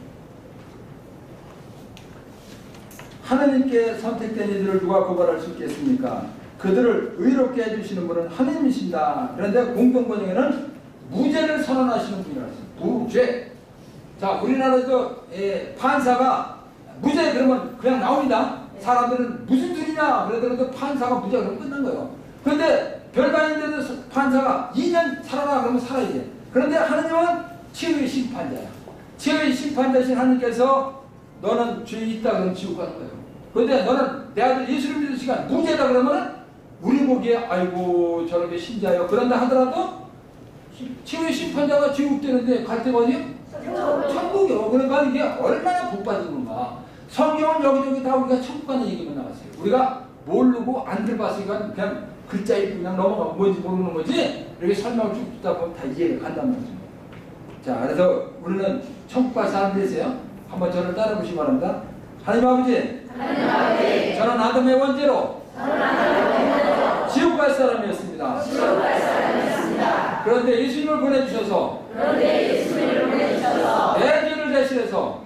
하나님께 선택된 이들을 누가 고발할 수 있겠습니까? 그들을 의롭게 해주시는 분은 하나님이십니다. 그런데 공동번역에는 무죄를 선언하시는 분이라고 했어요. 무죄. 자, 우리나라에서 판사가 무죄 그러면 그냥 나옵니다. 사람들은 무슨 소리냐 그러더라도 판사가 무죄 그러면 끝난 거예요. 그런데 별반인데도 판사가 2년 살아라 그러면 살아야 돼. 그런데 하나님은 최후의 심판자야. 최후의 심판자신 하나님께서 너는 죄 있다 그러면 지옥 가는 거예요. 그런데 너는 내 아들 예수를 믿을 시간 무죄다 그러면 우리 보기에 아이고 저렇게 신자요 그런다 하더라도 최후의 심판자가 지옥 되는데 갈 데가 어디요? 천국이요. 그러니까 이게 얼마나 복 받는가. 성경은 여기저기 다 우리가 천국 가는 얘기만 나왔어요. 우리가 모르고 안 들어봤으니까 그냥 글자 읽고 그냥 넘어가고 뭔지 모르는 거지 이렇게 설명을 쭉 듣다 보면 다 이해가 간단 말이죠. 자 그래서 우리는 천국 갈 사람 되세요. 한번 저를 따라 보시기 바랍니다. 하나님 아버지, 저는 아담의 원죄로 지옥 갈 사람이었습니다. 그런데 예수님을 보내주셔서 내 죄를 대신해서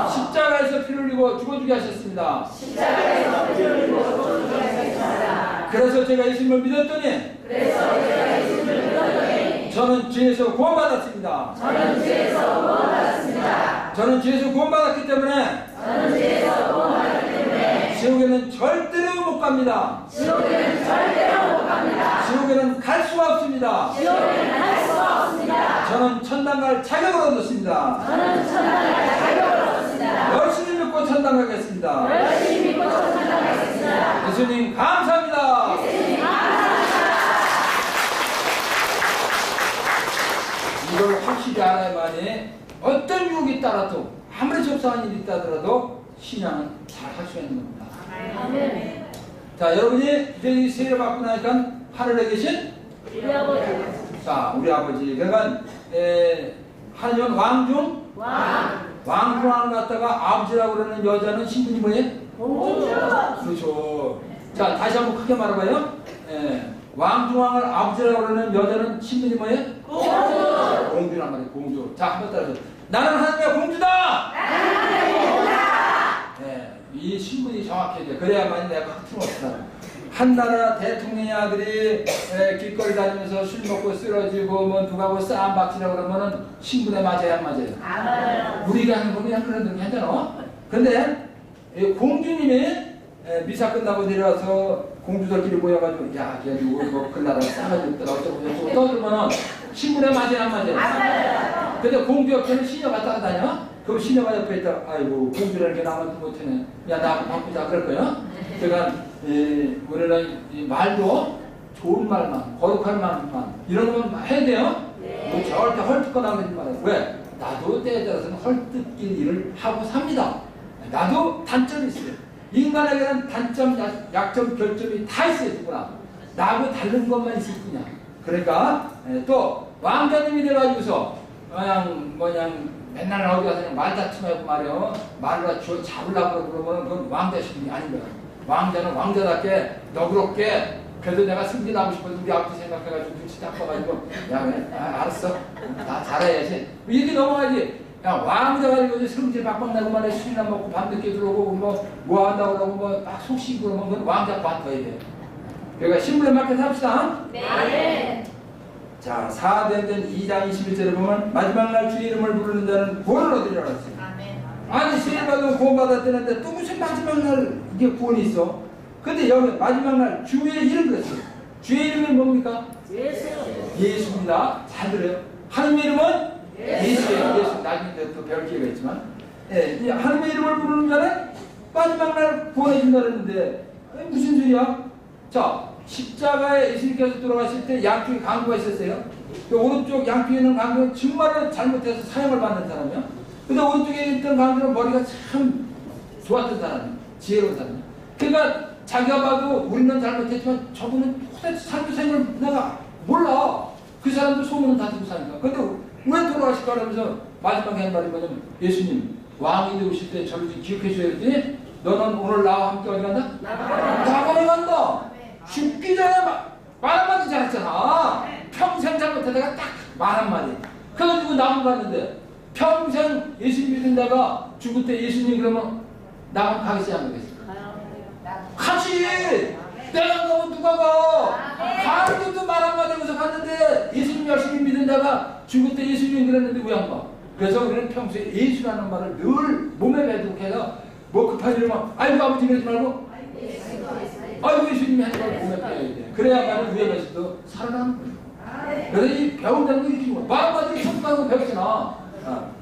십자가에서 피를 흘리고 흘리고 죽어주게 하셨습니다. 십자가에서 피를 흘리고 죽어주게 하셨습니다. 그래서 제가 예수님을 믿었더니 저는 죄에서 구원받았습니다. 저는 죄에서 구원받았기 때문에 지옥에는 절대로 못 갑니다. 지옥에는 갈 수가 없습니다. 저는 천당 갈 자격을 얻었습니다. 열심히 믿고 천당 가겠습니다. 예수님 감사합니다. 이걸 확실히 알아야만이 어떤 유혹이 따라도 아무리 접사한 일이 있다 하더라도 신앙은 잘 할 수 있는 겁니다. 자, 여러분이 이제 이 세례 받고 나니까 하늘에 계신 자, 우리 아버지. 그러니까 하나님은 왕중 왕중왕을 갖다가 아버지라고 그러는 여자는 신분이 뭐예요? 그렇죠. 자, 다시 한번 크게 말해봐요. 왕중왕을 아버지라고 그러는 여자는 신분이 뭐예요? 공주란 말이에요. 공주. 자, 한번 따라서. 나는 하나님의 공주다. 이 신분이 정확해야 돼. 그래야만 내가 틀림없다. 한 나라 대통령의 아들이 길거리 다니면서 술 먹고 쓰러지고 뭐 누가고 싸움박치라고 그러면은 신분에 맞아야 안 맞아요? 우리가 하는 거 그냥 그런 거 하잖아. 근데 공주님이 미사 끝나고 내려와서 공주들끼리 모여가지고 야, 걔 누구 뭐 그 나라 싸가지고 있더라 어쩌고 저쩌고 떠들면은 신분에 맞아야 안 맞아요? 근데 공주 옆에는 시녀가 따라다녀? 그럼 시녀가 옆에 있다. 아이고 공주라는 게 남한테 못하네. 야, 나 바쁘자 그럴 거야. 그러니까 우리는 이 말도 좋은 말만, 거룩한 말만 이런 건 해야 돼요. 뭐 절대 헐뜯거나 그러지 말아요. 왜? 나도 때에 따라서는 헐뜯길 일을 하고 삽니다. 나도 단점이 있어요. 인간에게는 단점, 약점, 결점이 다 있어요. 누구나. 나하고 다른 것만 있을 뿐이야. 그러니까 또 왕자님이 돼가지고서 그냥 맨날 어디 가서 그냥 말다툼하고 말이요. 말로 잡으려고 그러면 그건 왕자 신분이 아닌 거야. 왕자는 왕자답게 너그럽게 그래도 내가 승진하고 싶어서 우리 아버지 생각해가지고 눈치 딱 봐가지고 야 그래 알았어 나 잘해야지 이렇게 넘어가지. 야 왕자가 이거 성질 박박 내고 말이야. 술이나 먹고 밤늦게 들어오고 뭐 한다고 그러고 뭐 막 속시고 그러면 그건 왕자 관둬야 돼. 그러니까 신분에 맞게 삽시다. 네. 자, 사도행전 2장 21절에 보면 마지막 날 주의 이름을 부르는 자는 구원을 얻으리라 했어요. 아니 세례 받으면 구원받았다는데 또 무슨 마지막 날 이게 구원이 있어? 근데 여기 마지막 날 주의 이름 그랬어요. 주의 이름이 뭡니까? 예수입니다. 잘 들어요. 하나님의 이름은 예수예요. 예수 나중에 또 배울 기회가 있지만 이 하나님의 이름을 부르는 자는 마지막 날 구원해 준다 그랬는데 무슨 소리야? 자, 십자가에 예수님께서 돌아가실 때 양쪽에 강도가 있었어요. 그 오른쪽 양쪽에 있는 강도는 정말로 잘못해서 사형을 받는 사람이야. 근데 오른쪽에 있던 강도는 머리가 참 좋았던 사람이야. 지혜로운 사람이야. 그러니까 자기가 봐도 우리는 잘못했지만 저분은 도대체 삶의 생을 내가 몰라. 그 사람도 소문은 다 듣고 사니까. 근데 왜 돌아가실까 하면서 마지막에 하는 말이 뭐냐면 예수님 왕이 되오실 때 저를 기억해 줘야 지 너는 오늘 나와 함께 어디 간다? 나가러 간다. 죽기 전에 말 한마디 잘했잖아. 평생 잘못하다가 딱 말 한마디. 그래가지고 나무 갔는데 평생 예수님 믿는다가 죽을 때 예수님 그러면 나만 가겠지 안 가겠지? 가지! 내가 가면 누가 가? 가는데도 말 한마디 하면서 갔는데 예수님 열심히 믿는다가 죽을 때 예수님 그랬는데 왜 안 가? 그래서 우리는 평소에 예수라는 말을 늘 몸에 배도록 해서 뭐 급한 일이면 아이고 아버지 그러지 말고 아이고 예수님이 하지 말고 몸에 배워야 돼. 그래야만 위험에서도 살아나는 거예요. 그래서 이 배운다는 게 이렇게 말 한마디 천국하고 배웠잖아.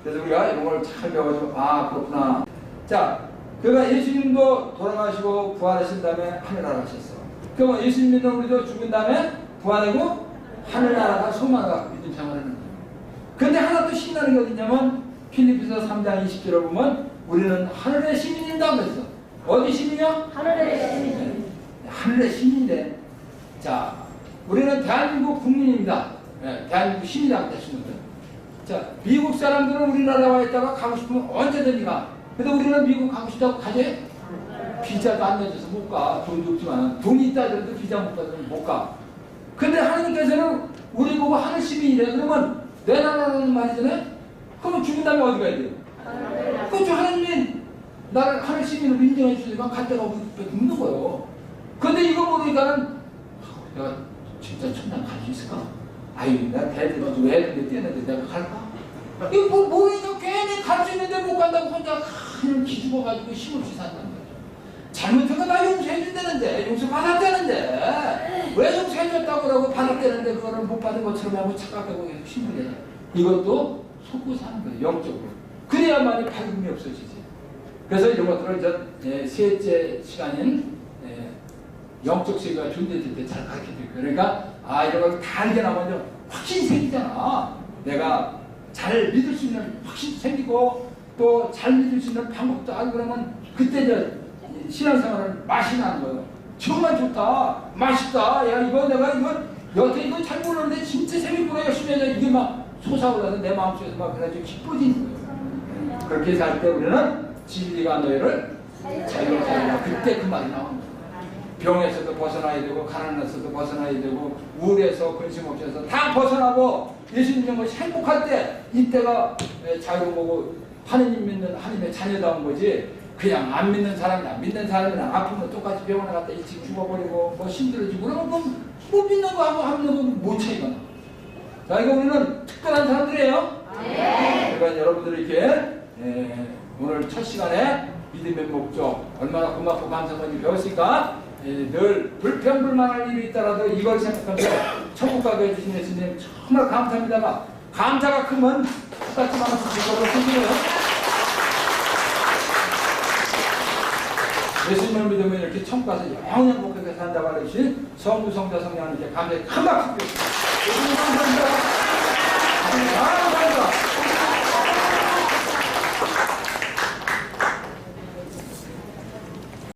그래서 우리가 이런 걸 잘 배워가지고 아 그렇구나. 자, 그가 예수님도 돌아가시고 부활하신 다음에 하늘나라 가셨어. 그럼 예수님 믿는 우리도 죽은 다음에 부활하고 하늘나라가 소망하고 믿음 생활하는 거예요. 근데 하나 또 신나는 게 어디냐면 필리피서 3장 20절을 보면 우리는 하늘의 시민이다 그랬어. 어디 시민이야? 하늘의 시민. 네. 하늘의 시민이래. 자, 우리는 대한민국 국민입니다. 네, 대한민국 시민이라고 하시는 거예요. 자, 미국 사람들은 우리나라에 와 있다가 가고 싶으면 언제든지 가. 근데 우리는 미국 가고 싶다고 가지? 비자도 안 내줘서 못 가. 돈도 없지만. 돈이 있다 그래도 비자 못 받으면 못 가. 근데 하나님께서는 우리 보고 하늘 시민이래. 그러면 내 나라라는 말이잖아요? 그러면 죽은 다음에 어디 가야 돼요? 그렇죠. 하나님이 나를 하늘 시민으로 인정해 주니까 갈 데가 없는 거예요. 근데 이거 모르니까는 내가 진짜 천당 갈 수 있을까? 아유, 내가 대대로 애들 뛰었는데 내가 갈까? 이거 모르니까 괜히 갈 수 있는데 못 간다고 혼자 그냥 기죽어가지고 힘없이 산다는 거죠. 잘못한 거 나 용서해 준다는데, 용서 받았다는데, 왜 용서해 줬다고 그러고 받았다는데 그거를 못 받은 것처럼 하고 착각하고 힘들게. 이것도 속고 사는 거예요, 영적으로. 그래야만이 밝음이 없어지지. 그래서 이런 것들을 셋째 시간인 영적 세계가 존재될 때 잘 가르쳐 드릴 거예요. 그러니까, 이런 걸 다 알게 나면 확신이 생기잖아. 내가 잘 믿을 수 있는 확신도 생기고, 또 잘 믿을 수 있는 방법도 알고 그러면, 그때 이제 신앙생활은 맛이 나는 거예요. 정말 좋다. 맛있다. 야, 이거 내가 여태 이거 잘 모르는데 진짜 재밌구나. 열심히 해서 이게 막 솟아올라서 내 마음속에서 막 그래가지고 기뻐지는 거예요. 그렇게 살 때 우리는 진리가 너희를 자유롭게 하리라. 그때 그 말이 나옵니다. 병에서도 벗어나야 되고, 가난에서도 벗어나야 되고, 우울에서 근심 없어서 다 벗어나고 예수 믿는 것이 행복할 때 이때가 자유로운 거고, 하느님 믿는 하나님의 자녀다운 거지. 그냥 안 믿는 사람이나 믿는 사람이나 아프면 똑같이 병원에 갔다 일찍 죽어버리고 뭐 힘들어지고 그러면 뭐 믿는 거하고 안 믿는 거하고 뭐 차이가 나. 자, 이거 우리는 특별한 사람들이에요. 그러니까 여러분들이 이렇게 오늘 첫 시간에 믿음의 목적 얼마나 고맙고 감사한지 배웠으니까 늘 불평불만할 일이 있더라도 이걸 생각하면서 천국 가게 해주신 예수님 정말 감사합니다가 감사가 크면 똑같이 만나서 기도로 생기네요. 예수님을 믿으면 이렇게 천국 가서 영원히 행복하게 산다고 하신 성부, 성자, 성령 하나님께 감사의 큰 박수 드립니다. 예수님 감사합니다. 감사합니다.